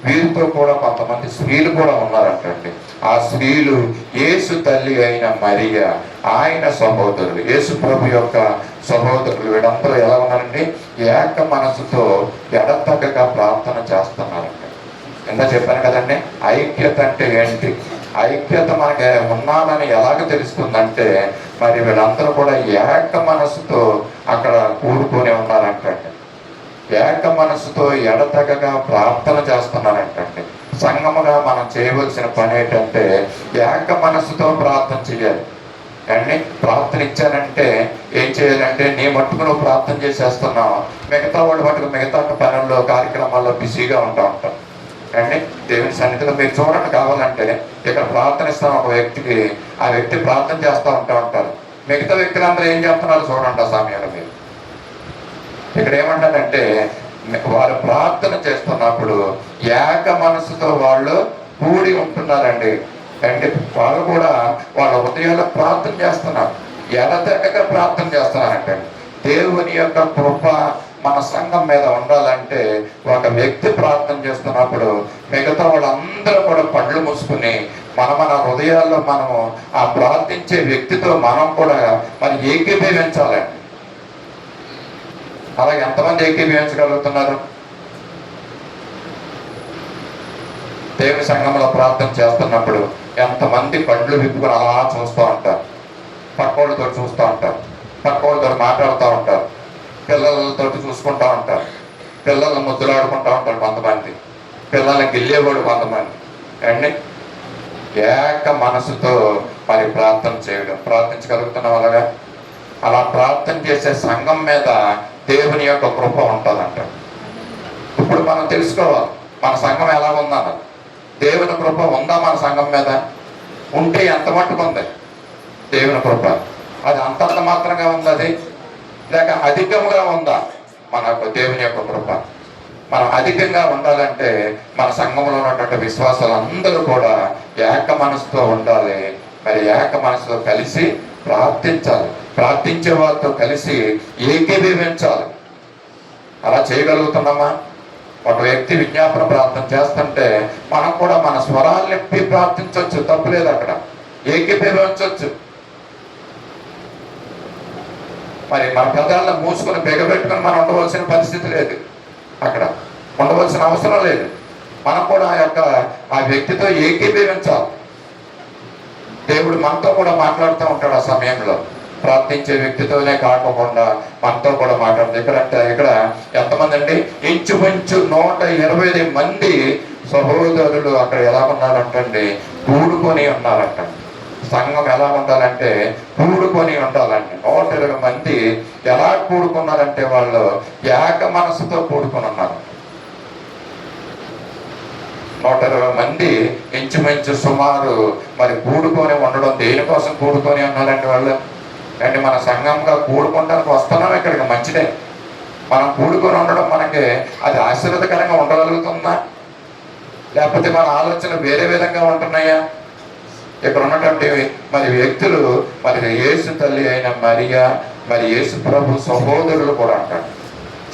Speaker 1: వీరితో కూడా కొంతమంది స్త్రీలు కూడా ఉన్నారంటండి. ఆ స్త్రీలు యేసు తల్లి అయిన మరియ, ఆయన సహోదరులు, యేసు ప్రభు యొక్క సహోదరులు. వీళ్ళందరూ ఎలా ఉన్నారండి? ఏక మనసుతో ఎడతెగక ప్రార్థన చేస్తున్నారండి. ఎంత చెప్పాను కదండి, ఐక్యత అంటే ఏంటి? ఐక్యత మనకి ఉన్నానని ఎలాగ తెలుస్తుందంటే, మరి వీళ్ళందరూ కూడా ఏక మనసుతో అక్కడ కూడుకొని ఉన్నారంటండి. ఏక మనసుతో ఎడతెగగా ప్రార్థన చేస్తున్నారంటండి. సంఘముగా మనం చేయవలసిన పని ఏంటంటే ఏక మనసుతో ప్రార్థన చేయాలి అండి. ప్రార్థన ఇచ్చానంటే ఏం చేయాలంటే, నీ మట్టుకు నువ్వు ప్రార్థన చేసేస్తున్నావు, మిగతా వాళ్ళు మటుకు మిగతా పనుల్లో కార్యక్రమాల్లో బిజీగా ఉంటాం అండి. దేవుని సన్నిధిలో మీరు చూడండి, కావాలంటే ఇక్కడ ప్రార్థన ఇస్తాం ఒక వ్యక్తికి, ఆ వ్యక్తి ప్రార్థన చేస్తూ ఉంటారు. మిగతా వ్యక్తులందరూ ఏం చేస్తున్నారు చూడండి. ఆ సమయంలో మీరు ఇక్కడ ఏమంటారంటే, వారు ప్రార్థన చేస్తున్నప్పుడు ఏక మనసుతో వాళ్ళు కూడి ఉంటున్నారండి. అంటే వాళ్ళు కూడా వాళ్ళ హృదయాల్లో ప్రార్థన చేస్తున్నారు, ఎడతెగక ప్రార్థన చేస్తున్నారంటే. దేవుని యొక్క కృప మన సంఘం మీద ఉండాలంటే ఒక వ్యక్తి ప్రార్థన చేస్తున్నప్పుడు మిగతా వాళ్ళందరూ కూడా పళ్ళు మూసుకుని మన హృదయాల్లో మనము ఆ ప్రార్థించే వ్యక్తితో మనం కూడా మరి ఏకీభవించాలండి. అలా ఎంతమంది ఏకీభవించగలుగుతున్నారు? దేవుని సంఘంలో ప్రార్థన చేస్తున్నప్పుడు ఎంతమంది కళ్ళు విప్పుకొని అలా చూస్తూ ఉంటారు, పక్కోళ్ళతో చూస్తూ ఉంటారు, పక్కోళ్ళతో మాట్లాడుతూ ఉంటారు, పిల్లలతో చూసుకుంటూ ఉంటారు, పిల్లల్ని ముద్దులాడుకుంటూ ఉంటారు కొంతమంది, పిల్లల్ని గిల్లేవాడు కొంతమంది అండి. ఏక మనసుతో మరి ప్రార్థన చేయడం, ప్రార్థించగలుగుతున్నాం అలాగా. అలా ప్రార్థన చేసే సంఘం మీద దేవుని యొక్క కృప ఉంటుందంట. ఇప్పుడు మనం తెలుసుకోవాలి మన సంఘం ఎలా ఉందన్న. దేవుని కృప ఉందా మన సంఘం మీద? ఉంటే ఎంత మట్టుకు ఉంది దేవుని కృప? అది అంతంత మాత్రంగా ఉంది అది, లేక అధికంగా ఉందా మనకు దేవుని యొక్క కృప? మనం అధికంగా ఉండాలంటే మన సంఘంలో ఉన్నటువంటి విశ్వాసాలందరూ కూడా ఏక మనసుతో ఉండాలి. మరి ఏక మనసుతో కలిసి ప్రార్థించాలి, ప్రార్థించే వారితో కలిసి ఏకీభవించాలి. అలా చేయగలుగుతున్నామా? ఒక వ్యక్తి విజ్ఞాపన ప్రార్థన చేస్తుంటే మనం కూడా మన స్వరాలు నింపి ప్రార్థించవచ్చు, తప్పులేదు. అక్కడ ఏకీభవించవచ్చు. మరి మన పెదాలను మూసుకొని బిగబెట్టుకొని మనం ఉండవలసిన పరిస్థితి లేదు, అక్కడ ఉండవలసిన అవసరం లేదు. మనం కూడా ఆ వ్యక్తితో ఏకీభవించాలి. దేవుడు మనతో కూడా మాట్లాడుతూ ఉంటాడు. ఆ సమయంలో ప్రార్థించే వ్యక్తితోనే కాకుండా మనతో కూడా మాట్లాడుతుంది. ఇక్కడ ఎంతమంది అండి? ఇంచుమించు 120 మంది సహోదరులు అక్కడ ఎలా ఉన్నారంటండి? కూడుకొని ఉన్నారంట. సంఘం ఎలా ఉండాలంటే కూడుకొని ఉండాలండి. 120 మంది ఎలా కూడుకున్నారంటే వాళ్ళు ఏక మనసుతో కూడుకొని ఉన్నారు. 120 మంది ఇంచుమించు సుమారు మరి కూడుకొని ఉండడం. దేనికోసం కూడుకొని ఉన్నారంటే వాళ్ళు అంటే మన సంఘంగా కూడుకోవడానికి వస్తున్నాం ఇక్కడికి, మంచిదే. మనం కూడుకొని ఉండడం మనకి అది ఆశీర్వాదకరంగా ఉండగలుగుతుందా, లేకపోతే మన ఆలోచనలు వేరే విధంగా ఉంటున్నాయా? ఇక్కడ ఉన్నటువంటి మరి వ్యక్తులు మరి యేసు తల్లి అయిన మరియా, మరి యేసు ప్రభు సహోదరులు కూడా అంటారు.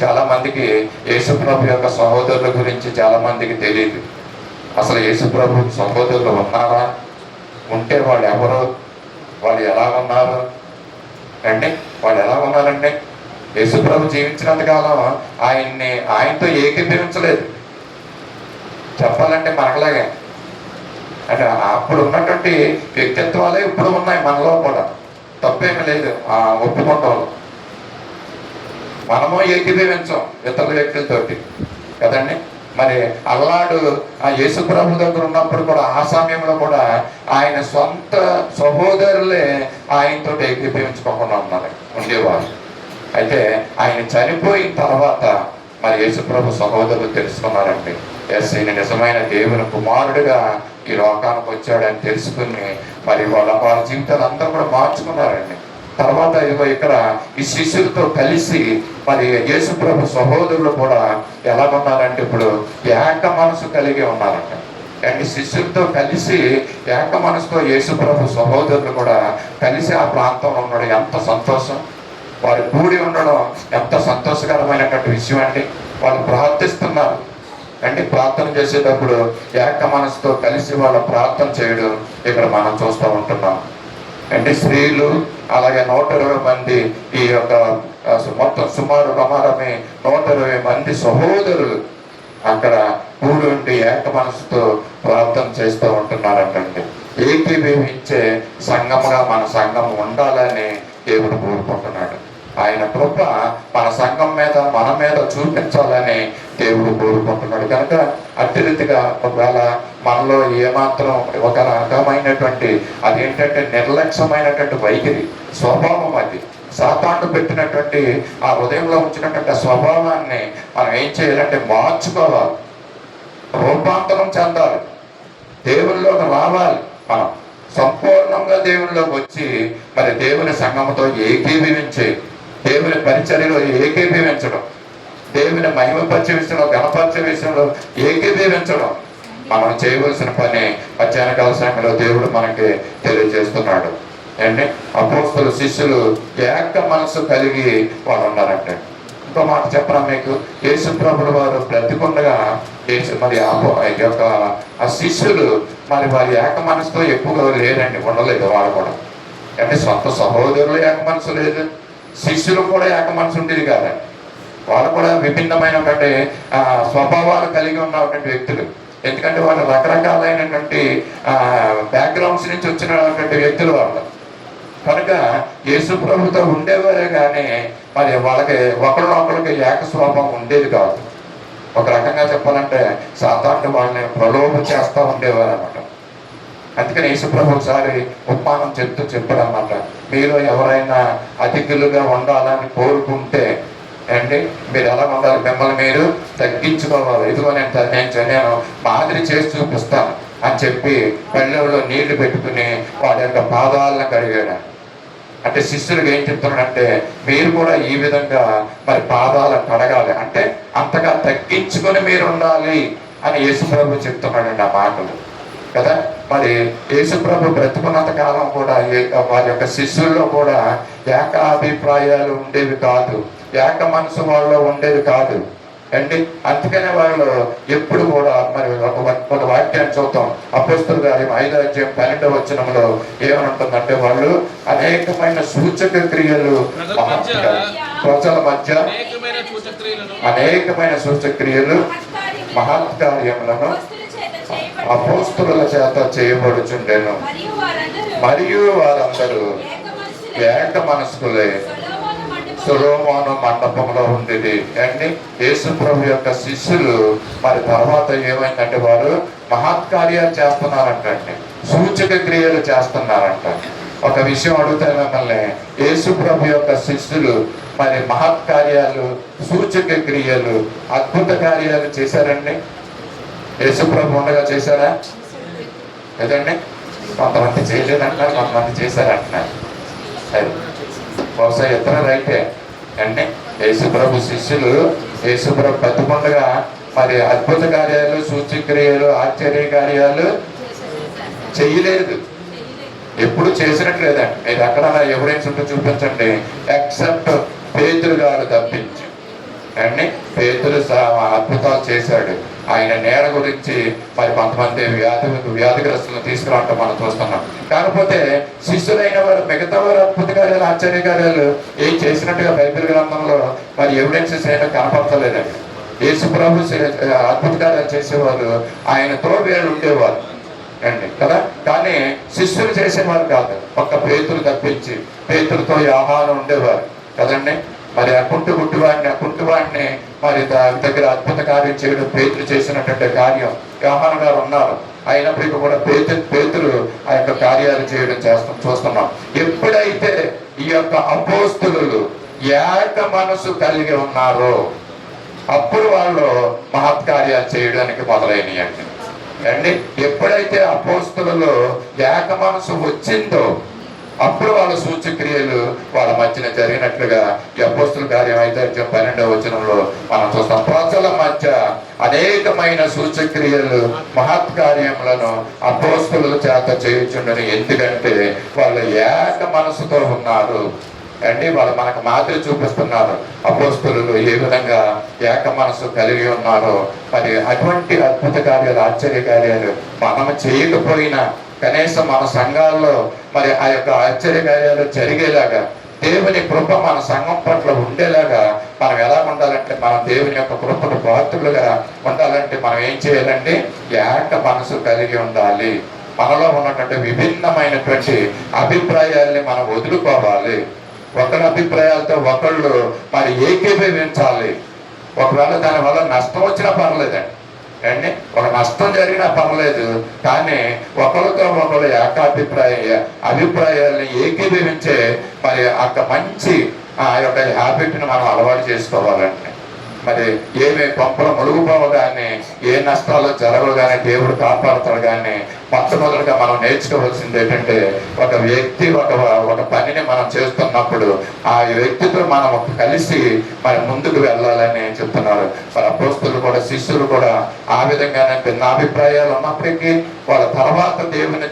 Speaker 1: చాలా మందికి యేసు ప్రభు యొక్క సహోదరుల గురించి చాలా మందికి తెలియదు. అసలు యేసు ప్రభు సహోదరులు ఉన్నారా? ఉంటే వాళ్ళు ఎవరు? వాళ్ళు ఎలా ఉన్నారు అంటే వాళ్ళు ఎలా ఉన్నారంటే యేసు ప్రభు జీవించినంతకాలం ఆయనతో ఏకీభవించలేదు. చెప్పాలంటే మనలాగే అంటే అప్పుడు ఉన్నటువంటి వ్యక్తిత్వాలే ఇప్పుడు ఉన్నాయి మనలో కూడా, తప్పేమీ లేదు. ఒప్పుకుంటాం. మనము ఏకీభవించాం ఇతర వ్యక్తులతోటి కదండి. మరి అల్లాడు ఆ యేసు ప్రభు దగ్గర ఉన్నప్పుడు కూడా ఆ సమయంలో కూడా ఆయన సొంత సహోదరులే ఆయనతో ఏకీభవించుకోకుండా ఉండేవారు. అయితే ఆయన చనిపోయిన తర్వాత మరి యేసు ప్రభు సహోదరులు తెలుసుకున్నారండి. ఎస్, ఈయన నిజమైన దేవుని కుమారుడిగా ఈ లోకానికి వచ్చాడని తెలుసుకుని మరి వాళ్ళ జీవితాలు అందరూ కూడా మార్చుకున్నారండి. తర్వాత ఇదిగో ఇక్కడ ఈ శిష్యులతో కలిసి మరి యేసుప్రభు సహోదరులు కూడా ఎలాగున్నారంటే ఇప్పుడు ఏక మనసు కలిగి ఉన్నారంట. అండ్ శిష్యులతో కలిసి ఏక మనసుతో యేసుప్రభు సహోదరులు కూడా కలిసి ఆ ప్రాంతంలో ఉండడం ఎంత సంతోషం. వారు కూడి ఉండడం ఎంత సంతోషకరమైనటువంటి విషయం అండి. వాళ్ళు ప్రార్థిస్తున్నారు అంటే ప్రార్థన చేసేటప్పుడు ఏక మనసుతో కలిసి వాళ్ళ ప్రార్థన చేయడం ఇక్కడ మనం చూస్తూ ఉంటున్నాం. అంటే స్త్రీలు అలాగే 120 మంది ఈ యొక్క మొత్తం సుమారు రమారమి 120 మంది సహోదరులు అక్కడ కూడి ఉండి ఏక మనసుతో ప్రార్థన చేస్తూ ఉంటున్నారంటండి. ఏకీభవించే సంఘముగా మన సంఘం ఉండాలని దేవుడు కోరుకుంటున్నాడు. ఆయన కృప మన సంఘం మీద మన మీద చూపించాలని దేవుడు కోరుకుంటున్నాడు. కనుక అట్టి రీతిగా ఒకవేళ మనలో ఏమాత్రం ఒక రకమైనటువంటి అదేంటంటే నిర్లక్ష్యమైనటువంటి వైఖరి స్వభావం, అది సాతాను పెట్టినటువంటి ఆ హృదయంలో ఉంచినటువంటి స్వభావాన్ని మనం ఏం చేయాలంటే మార్చుకోవాలి, రూపాంతరం చెందాలి, దేవుళ్ళలోకి రావాలి. మనం సంపూర్ణంగా దేవుళ్ళలోకి వచ్చి మరి దేవుని సంఘముతో ఏకీభవించి దేవుని పరిచర్యలో ఏకీభవించడం, దేవుని మహిమపరిచే విషయంలో ఘనపరిచే విషయంలో ఏకీభవించడం మనం చేయవలసిన పని మధ్యాహ్నకాల సమయంలో దేవుడు మనకి తెలియజేస్తున్నాడు. ఏంటి అపోస్తలు శిష్యులు ఏక మనసు కలిగి వాళ్ళు ఉన్నారంటే. ఇంకో మాట చెప్పరా మీకు, యేసుప్రభుల వారు బ్రతికుండగా మరి ఆ శిష్యులు మరి వారి ఏక మనసుతో ఎక్కువగా లేరండి, ఉండలేదు. వాళ్ళు కూడా అంటే సొంత సహోదరులు ఏక మనసు లేదు, శిష్యులు కూడా ఏక మనసు ఉండేది కాదండి. వాళ్ళు కూడా విభిన్నమైనటువంటి స్వభావాలు కలిగి ఉన్నటువంటి వ్యక్తులు. ఎందుకంటే వాళ్ళు రకరకాలైనటువంటి బ్యాక్గ్రౌండ్స్ నుంచి వచ్చినటువంటి వ్యక్తులు వాళ్ళు. కనుక యేసుప్రభుతో ఉండేవారే కానీ మరి వాళ్ళకి ఒకరినొకరికి ఏక స్వభావం ఉండేది కాదు. ఒక రకంగా చెప్పాలంటే సాతాను వాళ్ళని ప్రలోభ చేస్తూ ఉండేవారు అన్నమాట. అందుకని యేసుప్రభు ఒకసారి ఉపమానం చెప్పాడు అన్నమాట, మీరు ఎవరైనా అతిథులుగా ఉండాలని కోరుకుంటే అండి మీరు ఎలా ఉండాలి, మిమ్మల్ని మీరు తగ్గించుకోవాలి. ఇదిగో నేను మాదిరి చేసి చూపిస్తాను అని చెప్పి పళ్ళెంలో నీళ్లు పెట్టుకుని వాడి యొక్క పాదాలను కడిగాడు. అంటే శిష్యులకు ఏం చెప్తున్నాడంటే మీరు కూడా ఈ విధంగా మరి పాదాలను కడగాలి, అంటే అంతగా తగ్గించుకొని మీరు ఉండాలి అని యేసుప్రభు చెప్తున్నాడండి ఆ మాటలు కదా. మరి యేసుప్రభు బ్రతుకున్నంత కాలం కూడా వారి యొక్క శిష్యుల్లో కూడా ఏకాభిప్రాయాలు ఉండేవి కాదు, ఏక మనసు వాళ్ళలో ఉండేది కాదు అండి. అందుకనే వాళ్ళు ఎప్పుడు కూడా మరి ఒక వాక్యాన్ని చూద్దాం. అపోస్తలుల కార్యం 5వ అధ్యాయం 12వ వచనంలో ఏమని ఉంటుందంటే వాళ్ళు అనేకమైన సూచక క్రియలు ప్రజల మధ్య అనేకమైన సూచక క్రియలు మహత్కార్యములను అపోస్తలుల చేత చేయబడుచుండెను, మరియు వారందరూ ఏక మనస్కులే సొలొమోను మండపంలో ఉండేది అండి. యేసుప్రభు యొక్క శిష్యులు మరి తర్వాత ఏమైందంటే వారు మహత్కార్యాలు చేస్తున్నారంటండి, సూచక క్రియలు చేస్తున్నారంట. ఒక విషయం అడుగుతాయి మిమ్మల్ని, యేసుప్రభు యొక్క శిష్యులు మరి మహత్కార్యాలు సూచక క్రియలు అద్భుత కార్యాలు చేశారండి? యేసుప్రభు ఉండగా చేశారా? లేదండి, కొంతమంది చేయలేదంటారు, కొంతమంది చేశారంటున్నారు. బహుశా ఇతర రైతే అంటే యేసుప్రభు శిష్యులు యేసుప్రభు బతికుండగా మరి అద్భుత కార్యాలు సూచక్రియలు ఆశ్చర్య కార్యాలు చేయలేదు, ఎప్పుడు చేసినట్లేదండి. మీరు అక్కడ ఎవిడెన్స్ ఉంటే చూపించండి, ఎక్సెప్ట్ పేతురు గారు తప్పించి అండి. పేతురు అద్భుతాలు చేశాడు, ఆయన నేల గురించి మరి కొంతమంది వ్యాధిగ్రస్తులను తీసుకురావటం మనం చూస్తున్నాం. కాకపోతే శిష్యులైన వారు మిగతా వారు అద్భుత కార్యాలు ఆశ్చర్య కార్యాలు ఏం చేసినట్టుగా బైబిల్ గ్రంథంలో మరి ఎవిడెన్సెస్ ఏమో కనపడతలేదండి. యేసుప్రభు అద్భుత కార్యాలు చేసేవారు, ఆయనతో వీళ్ళు ఉండేవారు అండి కదా. కానీ శిష్యులు చేసేవారు కాదు, ఒక్క పేతురు తప్పించి. పేతురుతో యోహాను ఉండేవారు కదండి. మరి ఆ కుంటివాడిని మరి దగ్గర అద్భుత కార్యం చేయడం పేతురు చేసినటువంటి కార్యం. యోహాను గారు ఉన్నారు, అయినప్పటికీ కూడా పేతురు ఆ యొక్క కార్యాలు చేయడం చూస్తున్నాం. ఎప్పుడైతే ఈ యొక్క అపోస్తలులు ఏక మనసు కలిగి ఉన్నారో అప్పుడు వాళ్ళు మహత్కార్యాలు చేయడానికి మొదలైనయండి అండి. ఎప్పుడైతే అపోస్తలులో ఏక మనసు వచ్చిందో అప్పుడు వాళ్ళ సూచక్రియలు వాళ్ళ మధ్యన జరిగినట్లుగా ఈ అపోస్తుల కార్యం 5:12 వచనంలో మనం చూస్తాం. ప్రజల మధ్య అనేకమైన సూచక్రియలు మహత్కార్యములను అపోస్తుల చేత చేయుచుండని, ఎందుకంటే వాళ్ళు ఏక మనసుతో ఉన్నారు అండి. వాళ్ళు మనకు మాదిరి చూపిస్తున్నారు. అపోస్తులు ఏ విధంగా ఏక మనసు కలిగి ఉన్నారో, మరి అటువంటి అద్భుత కార్యాలు, ఆశ్చర్య కార్యాలు మనం చేయకపోయినా కనీసం మన సంఘాల్లో మరి ఆ యొక్క ఆశ్చర్య కార్యాలు జరిగేలాగా, దేవుని కృప మన సంఘం పట్ల ఉండేలాగా మనం ఎలా ఉండాలంటే, మనం దేవుని యొక్క కృపకు పాత్రులుగా ఉండాలంటే మనం ఏం చేయాలండి? ఏక మనసు కలిగి ఉండాలి. మనలో ఉన్నటువంటి విభిన్నమైనటువంటి అభిప్రాయాల్ని మనం వదులుకోవాలి. ఒకరి అభిప్రాయాలతో ఒకళ్ళు మరి ఏకీభవించాలి. ఒకవేళ దానివల్ల నష్టం వచ్చినా పర్లేదండి అండి, ఒక నష్టం జరిగినా పర్లేదు, కానీ ఒకరితో ఒకరు అభిప్రాయాలని ఏకీభవించే మరి అక్కడ మంచి ఆ యొక్క హ్యాబిట్ని మనం అలవాటు చేసుకోవాలండి. మరి ఏమి పంపలు మురుగుపోవు కానీ, ఏ నష్టాలు జరగవు కానీ, దేవుడు కాపాడుతాడు. కానీ మొట్టమొదటిగా మనం నేర్చుకోవాల్సింది ఏంటంటే, ఒక వ్యక్తి ఒక పనిని మనం చేస్తున్నప్పుడు ఆ వ్యక్తితో మనం కలిసి మరి ముందుకు వెళ్ళాలని చెప్తున్నారు. మరి అపోస్తులు కూడా, శిష్యులు కూడా ఆ విధంగానే భిన్నాభిప్రాయాలు ఉన్నప్పటికీ వాళ్ళ తర్వాత దేవుని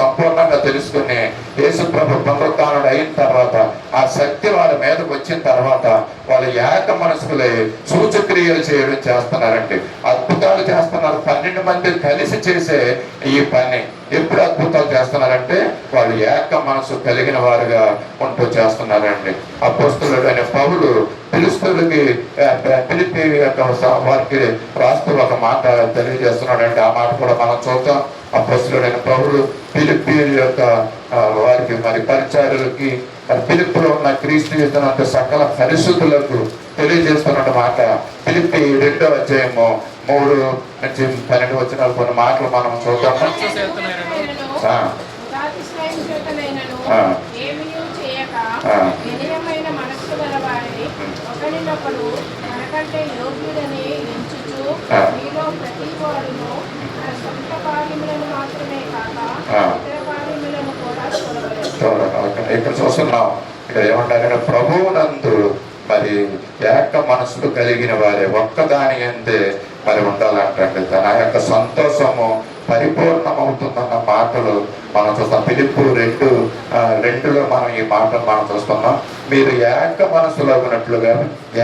Speaker 1: సంపూర్ణంగా తెలుసుకుని యేసు ప్రభు పునరుత్థానుడు అయిన తర్వాత, ఆ శక్తి వాళ్ళ మీదకి వచ్చిన తర్వాత వాళ్ళు ఏక మనసుకులై సూచక్రియలు చేయడం చేస్తున్నారండి. అద్భుతాలు చేస్తున్నారు. 12 మంది కలిసి చేసే ఈ పని ఎప్పుడు అద్భుతాలు చేస్తున్నారంటే వాళ్ళు ఏక మనసు కలిగిన వారుగా ఉంటూ చేస్తున్నారండి. అపోస్తులుడైన పౌలు ఫిలిష్తీయులకి ఫిలిప్పీ వారికి రాస్తూ ఒక మాట తెలియజేస్తున్నాడంటే, ఆ మాట కూడా మనం చూద్దాం. అపోస్తులుడైన పౌలు ఫిలిప్పీ యొక్క వారికి మరి పరిచారులకి, మరి ఫిలిప్పులో ఉన్న క్రీస్తు యేసునందు సకల పరిశుద్ధులకు తెలియజేస్తున్న మాట. ఫిలిప్పీ 2:3-12 వచ్చిన కొన్ని మాటలు మనం చూద్దాం. ఇక్కడ చూస్తున్నాం, ఇక్కడ ఏమంటారంటే ప్రభువునందు మరి ఏక మనసులు కలిగిన వారే ఒక్కదాని అంతే మరి ఉండాలంటే తన యొక్క సంతోషము పరిపూర్ణమవుతుందన్న మాటలు మనం చూస్తాం. ఫిలిప్పు 2:2లో మనం ఈ మాటలు మనం చూస్తున్నాం. మీరు ఏక మనసులో ఉన్నట్లుగా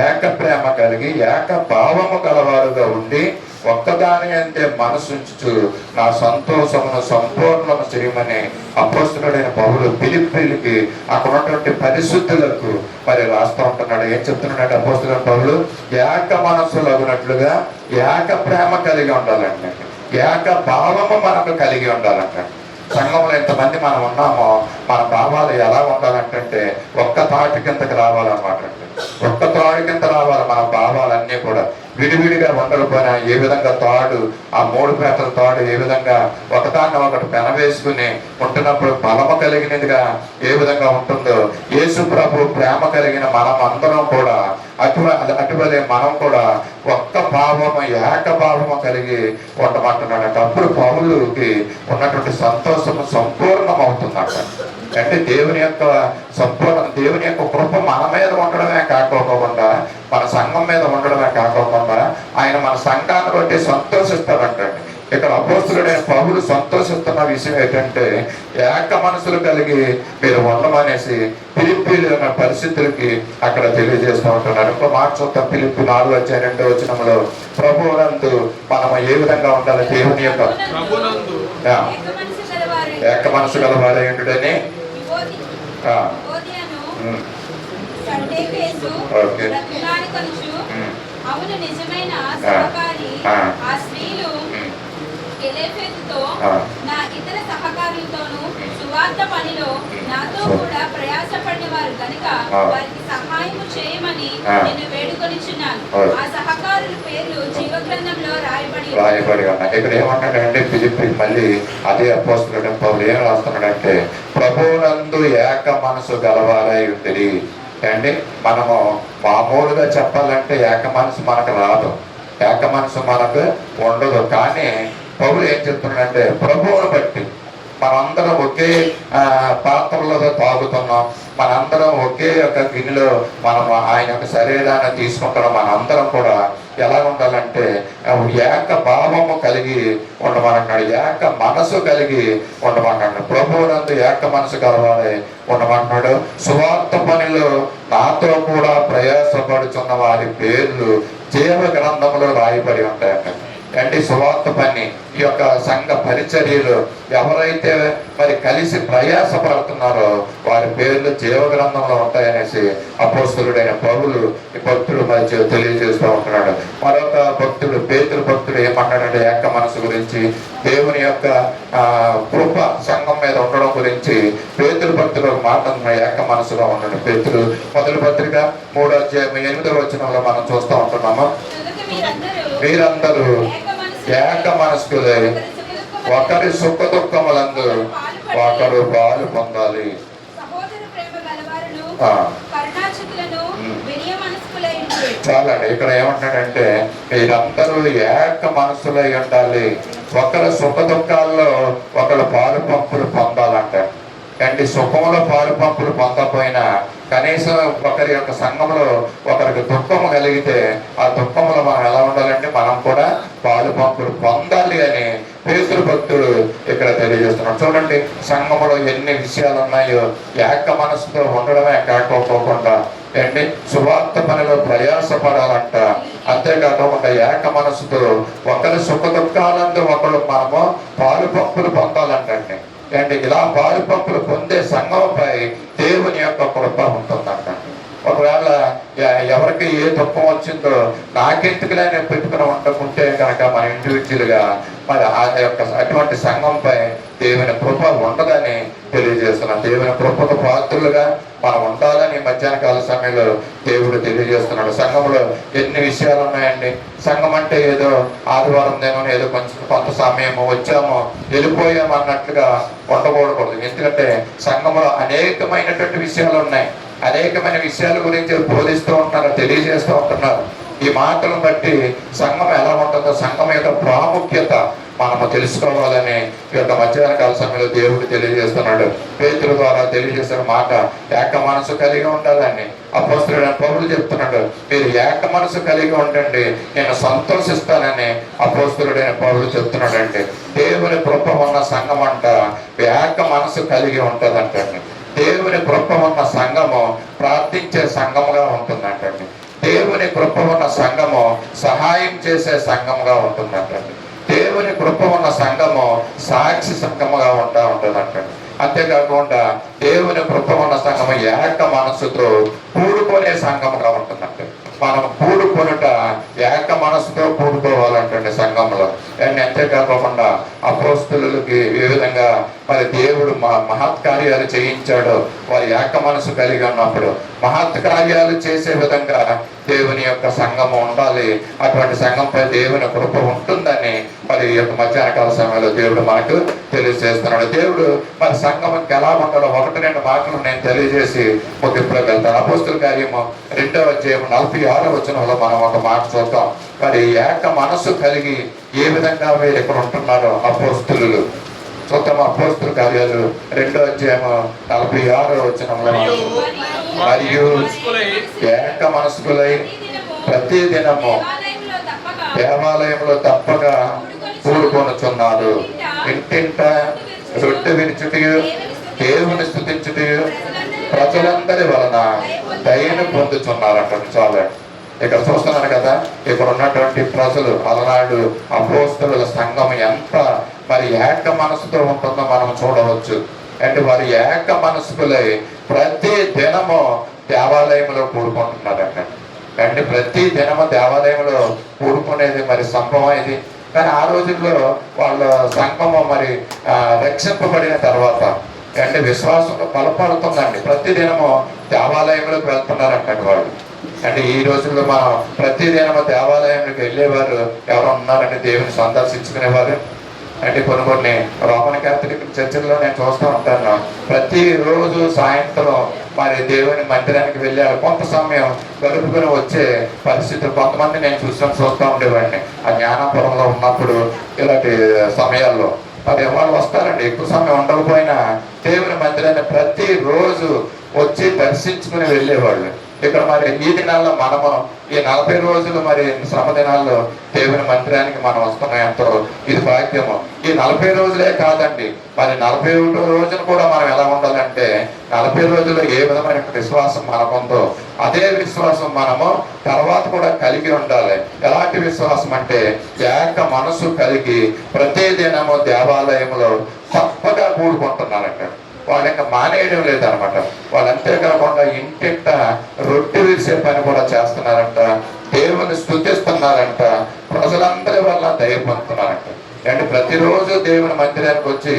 Speaker 1: ఏక ప్రేమ కలిగి ఏక భావము గలవారుగా ఉండి ఒక్కదాని అంతే మనసుంచు నా సంతోషమును సంపూర్ణము చేయమని అపోస్తులుడైన పౌలు ఫిలిప్పీలకి అక్కడ ఉన్నటువంటి పరిశుద్ధులకు మరి రాస్తూ ఉంటున్నాడు. ఏం చెప్తున్నాడు అపోస్తులైన పౌలు? ఏక మనసులో ఉన్నట్లుగా ఏక ప్రేమ కలిగి ఉండాలంటే, ఏక భావము మనకు కలిగి ఉండాలంట. సంఘంలో ఎంతమంది మనం ఉన్నామో మన భావాలు ఎలా ఉండాలంటే ఒక్క తాటి కిందకి రావాలన్నమాట. ఒక్క తాడు కింద రావాలి మన భావాలన్నీ కూడా. విడివిడిగా ఉండకపోయినా ఏ విధంగా తాడు, ఆ 3 పేటల తాడు ఏ విధంగా ఒకదాన్ని ఒకటి పెనవేసుకుని ఉంటున్నప్పుడు బలము కలిగినదిగా ఏ విధంగా ఉంటుందో, యేసు ప్రభు ప్రేమ కలిగిన మనం అందరం కూడా అటువలే మనం కూడా ఒక్క భావము ఏక భావము కలిగి ఉండమంటున్నాడంట. అప్పుడు పౌలుకి ఉన్నటువంటి సంతోషము సంపూర్ణం అవుతుందట. అంటే దేవుని యొక్క కృప మన మీద ఉండడమే కాకోకుండా, మన సంఘం మీద ఉండడమే కాకోకుండా ఆయన మన సంఘాన్ని బట్టి సంతోషిస్తాడంటండి. ఇక్కడ అపోస్తులుడైన పౌలు సంతోషిస్తున్న విషయం ఏంటంటే, ఏక మనసులు కలిగి మీరు ఉండమనేసి ఫిలిప్పీల పరిస్థితులకి అక్కడ తెలియజేస్తూ ఉంటున్నారు. ఇంకో మాట చూద్దాం. ఫిలిప్పీ 4:2 ప్రభువునందు మనం ఏ విధంగా ఉండాలి? దేవుని యొక్క ఏక మనసు గలవారు ఏంటని
Speaker 2: అవును నిజమైన సహకారి ఆ స్త్రీలు ఎలెఫెతుతో నా ఇతర సహకారులతోనూ సువార్త పనిలో నాతో కూడా ప్రయాసపడినవారు కనుక వారికి సహాయం చేయమని నేను వేడుకొనిచున్నాను. ఆ సహకారుల పేర్లు జీవగ్రంథంలో రాయబడి
Speaker 1: ఉన్నాయి. ఇక్కడ ఏమంటాడంటే ఫిలిప్పీ మళ్ళీ అదే అపోస్తులుడైన పౌలు ఏం రాస్తున్నాడంటే, ప్రభువునందు ఏక మనసు గలవారై ఉండిరి. అండి మనము మామూలుగా చెప్పాలంటే ఏక మనసు మనకు రాదు, ఏక మనసు మనకు ఉండదు. కానీ పౌలు ఏం చెప్తున్నాడంటే ప్రభువును బట్టి మనందరం ఒకే పాత్రలో తాగుతున్నాం, మనందరం ఒకే యొక్క గిన్నెలో మనం ఆయన యొక్క శరీరాన్ని తీసుకుంటున్నాం. మనందరం కూడా ఎలా ఉండాలంటే ఏక భావము కలిగి ఉండమన్నాడు, ఏక మనసు కలిగి ఉండమన్నాడు. ప్రభువునందు ఏక మనసు కలవాలి ఉండమన్నాడు. సువార్త పనిలో నాతో కూడా ప్రయాసపడుచున్న వారి పేర్లు జీవ గ్రంథంలో రాయబడి ఉంటాయండి. అంటే సువార్త పని, ఈ యొక్క సంఘ పరిచర్యలు ఎవరైతే మరి కలిసి ప్రయాసపడుతున్నారో వారి పేర్లు జీవ గ్రంథంలో ఉంటాయనేసి అపోస్తలుడైన పౌలు ఈ భక్తుడు మరి తెలియజేస్తూ ఉంటున్నాడు. మరొక భక్తుడు పేతురు భక్తుడు ఏమన్నాడంటే ఏక మనసు గురించి, దేవుని యొక్క కృప సంఘం మీద ఉండడం గురించి పేతురు భక్తుడు ఒక మాట ఏక మనసుగా ఉన్నాడు. పేతురు మొదటి పత్రిక 3వ అధ్యాయం 8వ వచనంలో మనం చూస్తూ ఉంటున్నాము. మీరందరూ ఏక మనస్కులై ఒకరి సుఖ దుఃఖములందు ఒకరు పాలు పొందాలి. చాలండి. ఇక్కడ ఏమంటాడంటే మీరందరూ ఏక మనస్సులై ఉండాలి, ఒకరి సుఖ దుఃఖాల్లో ఒకరు పాలు పంపులు పొందాలంట. అంటే సుఖంలో పాలు పంపులు పొందకపోయినా కనీసం ఒకరి యొక్క సంఘంలో ఒకరికి దుఃఖము కలిగితే ఆ దుఃఖంలో మనం ఎలా ఉండాలంటే మనం కూడా పాలు పంపులు పొందాలి అని పేతురు భక్తుడు ఇక్కడ తెలియజేస్తున్నాడు. చూడండి, సంఘంలో ఎన్ని విషయాలు ఉన్నాయో ఏక మనసుతో ఉండడమే కాకపోకుండా ఏంటి సువార్త పనిలో ప్రయాసపడాలంట. అంతేకాకుండా ఏక మనసుతో ఒకరి సుఖ దుఃఖాలందు ఒకరు మనము పాలు పంపులు పొందాలంటండి. అంటే ఇలా పాలు పంపులు పొందే సంఘంపై దేవుని యొక్క కృప ఉంటుందంట. ఒకవేళ ఎవరికి ఏ దుఃఖం వచ్చిందో నాకెందుకులే నేను పెట్టుకుని ఉండకుంటే కనుక మన ఇండివిజువల్గా మరి ఆ యొక్క అటువంటి సంఘంపై దేవుని కృప ఉండదని తెలియజేస్తున్నాం. దేవుని కృపకు పాత్రులుగా మనం ఉండాలని మధ్యాహ్న కాల సమయంలో దేవుడు తెలియజేస్తున్నాడు. సంఘంలో ఎన్ని విషయాలు ఉన్నాయండి. సంఘం అంటే ఏదో ఆదివారం దినం ఏదో కొంత సమయం వచ్చామో వెళ్ళిపోయాము అన్నట్లుగా ఉండకూడదు. ఎందుకంటే సంఘంలో అనేకమైనటువంటి విషయాలు ఉన్నాయి. అనేకమైన విషయాల గురించి బోధిస్తూ ఉంటున్నారు, తెలియజేస్తూ ఉంటున్నారు. ఈ మాటలను బట్టి సంఘం ఎలా ఉంటుందో, సంఘం యొక్క ప్రాముఖ్యత మనము తెలుసుకోవాలని ఈ యొక్క మధ్యాహ్న కాల సమయంలో దేవుడు తెలియజేస్తున్నాడు. పేతురు ద్వారా తెలియజేసిన మాట ఏక మనసు కలిగి ఉండాలని అపోస్తలుడైన పౌలు చెప్తున్నాడు. మీరు ఏక మనసు కలిగి ఉండండి, నేను సంతోషిస్తానని అపోస్తలుడైన పౌలు చెప్తున్నాడండి. దేవుని కృప ఉన్న సంఘం అంట ఏక మనసు కలిగి ఉంటుందంటండి. దేవుని కృప ఉన్న సంఘము ప్రార్థించే సంఘముగా ఉంటుందంటండి. దేవుని కృప ఉన్న సంఘము సహాయం చేసే సంఘముగా ఉంటుందంటండి. దేవుని కృప ఉన్న సంఘము సాక్షి సంఘముగా ఉంటుందంటండి. అంతేకాకుండా దేవుని కృప ఉన్న సంఘము ఏక మనస్సుతో కూడుకునే సంఘముగా ఉంటుందంటే మనం కూడుకొనుట ఏక మనసుతో కూడుకోవాలంటే సంఘంలో. అండ్ అంతేకాకుండా అపోస్తలులకి ఏ విధంగా మరి దేవుడు మహత్కార్యాలు చేయించాడో వారి ఏక మనసు కలిగి ఉన్నప్పుడు మహత్కార్యాలు చేసే విధంగా దేవుని యొక్క సంఘము ఉండాలి. అటువంటి సంఘంపై దేవుని కృప ఉంటుందని మరి ఈ యొక్క మధ్యాహ్న కాల సమయంలో దేవుడు మనకు తెలియజేస్తున్నాడు. దేవుడు మరి సంఘంకి ఎలా ఉండాలో 1-2 మాటలు నేను తెలియజేసి ఇప్పుడు వెళ్తాను. అపోస్తుల కార్యము 2వ అధ్యాయం 46వ వచనంలో మనం ఒక మాట చూద్దాం. మరి ఏక మనసు కలిగి ఏ విధంగా మీరు ఇక్కడ ఉంటున్నారో అపోస్తులు చూద్దాం. అపోస్తుల కార్యాలు 2వ అధ్యాయం 46వ వచనంలో మరియు ఏక మనస్కులై ప్రతి దినము దేవాలయంలో తప్పగా కూడుకొనుచున్నారు. ఇంటింట రొట్టె విరుచుటయు దేవుని స్తుతించుటయు ప్రజలందరి వలన దయను పొందుచున్నారంట. చాలా ఇక్కడ చూస్తున్నారు కదా, ఇక్కడ ఉన్నటువంటి ప్రజలు అలనాడు అపోస్తలుల సంఘం ఎంత మరి ఏక మనసుతో ఉంటుందో మనం చూడవచ్చు. అంటే వారి ఏక మనసుకులై ప్రతి దినము దేవాలయంలో కూడుకుంటున్నారంట. అంటే ప్రతి దినము దేవాలయంలో కూడుకునేది మరి సంభవం ఇది. కానీ ఆ రోజుల్లో వాళ్ళ సంఘము మరి రక్షింపబడిన తర్వాత అంటే విశ్వాసంలో బలపడుతుందండి. ప్రతి దినము దేవాలయంలోకి వెళ్తున్నారంట వాళ్ళు. అంటే ఈ రోజుల్లో మనం ప్రతి దినము దేవాలయంలోకి వెళ్ళేవారు ఎవరు ఉన్నారంటే దేవుని సందర్శించుకునేవారు. అంటే కొన్ని రోమన్ క్యాథలిక్ చర్చిల్లో నేను చూస్తూ ఉంటాను, ప్రతిరోజు సాయంత్రం మరి దేవుని మందిరానికి వెళ్ళారు. కొంత సమయం గడుపుకొని వచ్చే పరిస్థితులు కొంతమంది నేను చూస్తూ ఉండేవాడిని. ఆ జ్ఞానాపురంలో ఉన్నప్పుడు ఇలాంటి సమయాల్లో మరి వాళ్ళు వస్తారండి, ఎక్కువ సమయం ఉండకపోయినా దేవుని మందిరాన్ని ప్రతిరోజు వచ్చి దర్శించుకుని వెళ్ళేవాళ్ళు. ఇక్కడ మరి ఈ దినాల్లో మనము ఈ 40 రోజులు మరి శ్రమ దినాల్లో దేవుని మందిరానికి మనం వస్తున్నాం, ఎంతో ఇది భాగ్యము. ఈ 40 రోజులే కాదండి, మరి 41 రోజులు కూడా మనం ఎలా ఉండాలంటే 40 రోజుల్లో ఏ విధమైన విశ్వాసం మనకుందో అదే విశ్వాసం మనము తర్వాత కూడా కలిగి ఉండాలి. ఎలాంటి విశ్వాసం అంటే ఏక మనసు కలిగి ప్రతి దినము దేవాలయంలో తప్పగా కూడుకుంటున్నారంట. వాళ్ళు ఇంకా మానేయడం లేదనమాట. వాళ్ళు అంతేకాకుండా ఇంటింట రొట్టె విరిసే పని కూడా చేస్తున్నారంట, దేవుని స్తుతిస్తున్నారంట, ప్రజలందరి వల్ల దయ పొందుతున్నారంట. అంటే ప్రతిరోజు దేవుని మందిరానికి వచ్చి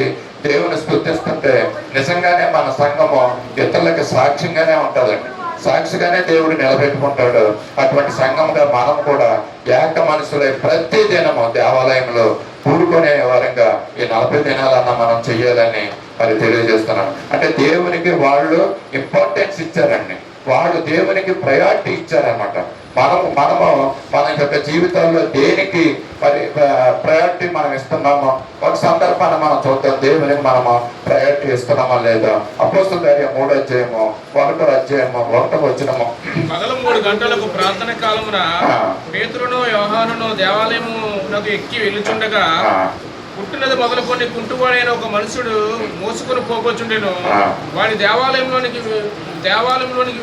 Speaker 1: దేవుని స్తుతిస్తుంటే నిజంగానే మన సంఘము ఇతరులకి సాక్ష్యంగానే ఉంటుందండి, సాక్షిగానే దేవుడు నిలబెట్టుకుంటాడు. అటువంటి సంఘంగా మనం కూడా ఏక మనసులై ప్రతి దినము దేవాలయంలో కూడుకునే వారంగా ఈ 40 దినాలన్నా మనం చెయ్యాలని మరి తెలియజేస్తున్నాను. అంటే దేవునికి వాళ్ళు ఇంపార్టెన్స్ ఇచ్చారండి, వాళ్ళు దేవునికి ప్రయారిటీ ఇచ్చారనమాట. మనము మన యొక్క జీవితాల్లో దేనికి మరి ప్రయారిటీ మనం ఇస్తున్నామో ఒక సందర్భాన్ని మనం చూద్దాం. దేవునికి మనము ప్రయారిటీ ఇస్తున్నామా లేదా? అపోస్తలుల కార్యం 3వ అధ్యాయము 1వ అధ్యాయము 1వ వచనము.
Speaker 3: పగలు 3 గంటలకు ప్రార్థన కాలమున పేతురును యోహానును దేవాలయమునకు ఎక్కి వెళ్ళుచుండగా పుట్టినది మొదలుకొని కుంటువాడైన ఒక మనుషుడు మోసుకొని పోకొచ్చుండెను. వాడి దేవాలయంలోనికి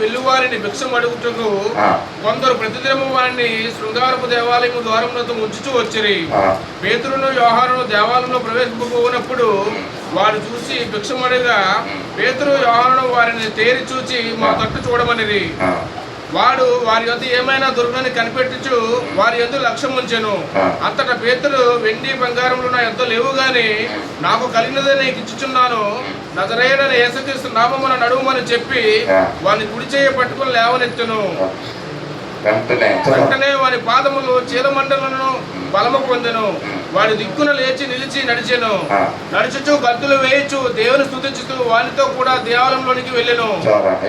Speaker 3: వెళ్ళి వారిని భిక్షం అడుగుటకు కొందరు ప్రతిదినము వారిని శృంగారపు దేవాలయము ద్వారములతో ఉంచుతూ వచ్చిరి. పేతురును యోహానును దేవాలయంలో ప్రవేశింపబోనప్పుడు వారు చూసి భిక్షమడిగా పేతురు యోహానును వారిని తేరి చూచి మా తట్టు చూడమనిది. వాడు వారి యొద్ద ఏమైనా దొరుకునని కనిపెట్టుచు వారి యొద్ద లక్ష్యం ఉంచెను. అంతటా పేతురు, వెండి బంగారములు నా యొద్ద లేవు గాని నాకు కలిగినదే నీకు ఇచ్చుచున్నాను, నజరేయుడైన యేసుక్రీస్తు నామమున నడువుమని చెప్పి వారిని కుడి చేయ పట్టుకుని లేవనెత్తును. వెంటనే వారి పాదములు చీలమండలను బలము పొందెను. వాడి దిక్కున లేచి నిలిచి నడిచెను. నడుచుచు గద్దులు వేయచ్చు దేవుని స్తుతించుతూ వారితో కూడా దేవాలయంలోనికి వెళ్ళెను.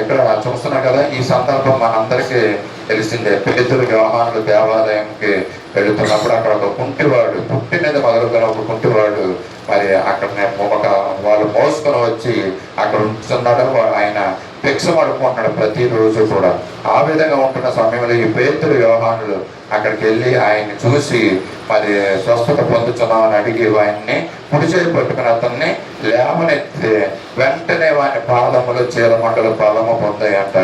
Speaker 1: ఇక్కడ చూస్తున్నాం కదా, ఈ సందర్భం మనందరికీ తెలిసిందే. పేతురు యోహానులు దేవాలయంకి వెళుతున్నప్పుడు అక్కడ ఒక కుంటివాడు, పుట్టినది మొదలుగా ఒక కుంటివాడు మరి అక్కడ వాళ్ళు మోసుకొని వచ్చి అక్కడ ఉంటున్నాడు. ఆయన భిక్షం అడుక్కుంటున్నాడు ప్రతిరోజు కూడా. ఆ విధంగా ఉంటున్న సమయంలో ఈ పేతురు యోహానులు అక్కడికి వెళ్ళి ఆయన్ని చూసి మరి స్వస్థత పొందుతున్నామని అడిగి ఆయన్ని కుడి చేయి పట్టుకుని అతన్ని లేవనెత్తి వెంటనే వాని పాదములు చీలమండలు బలము పొందాయంట.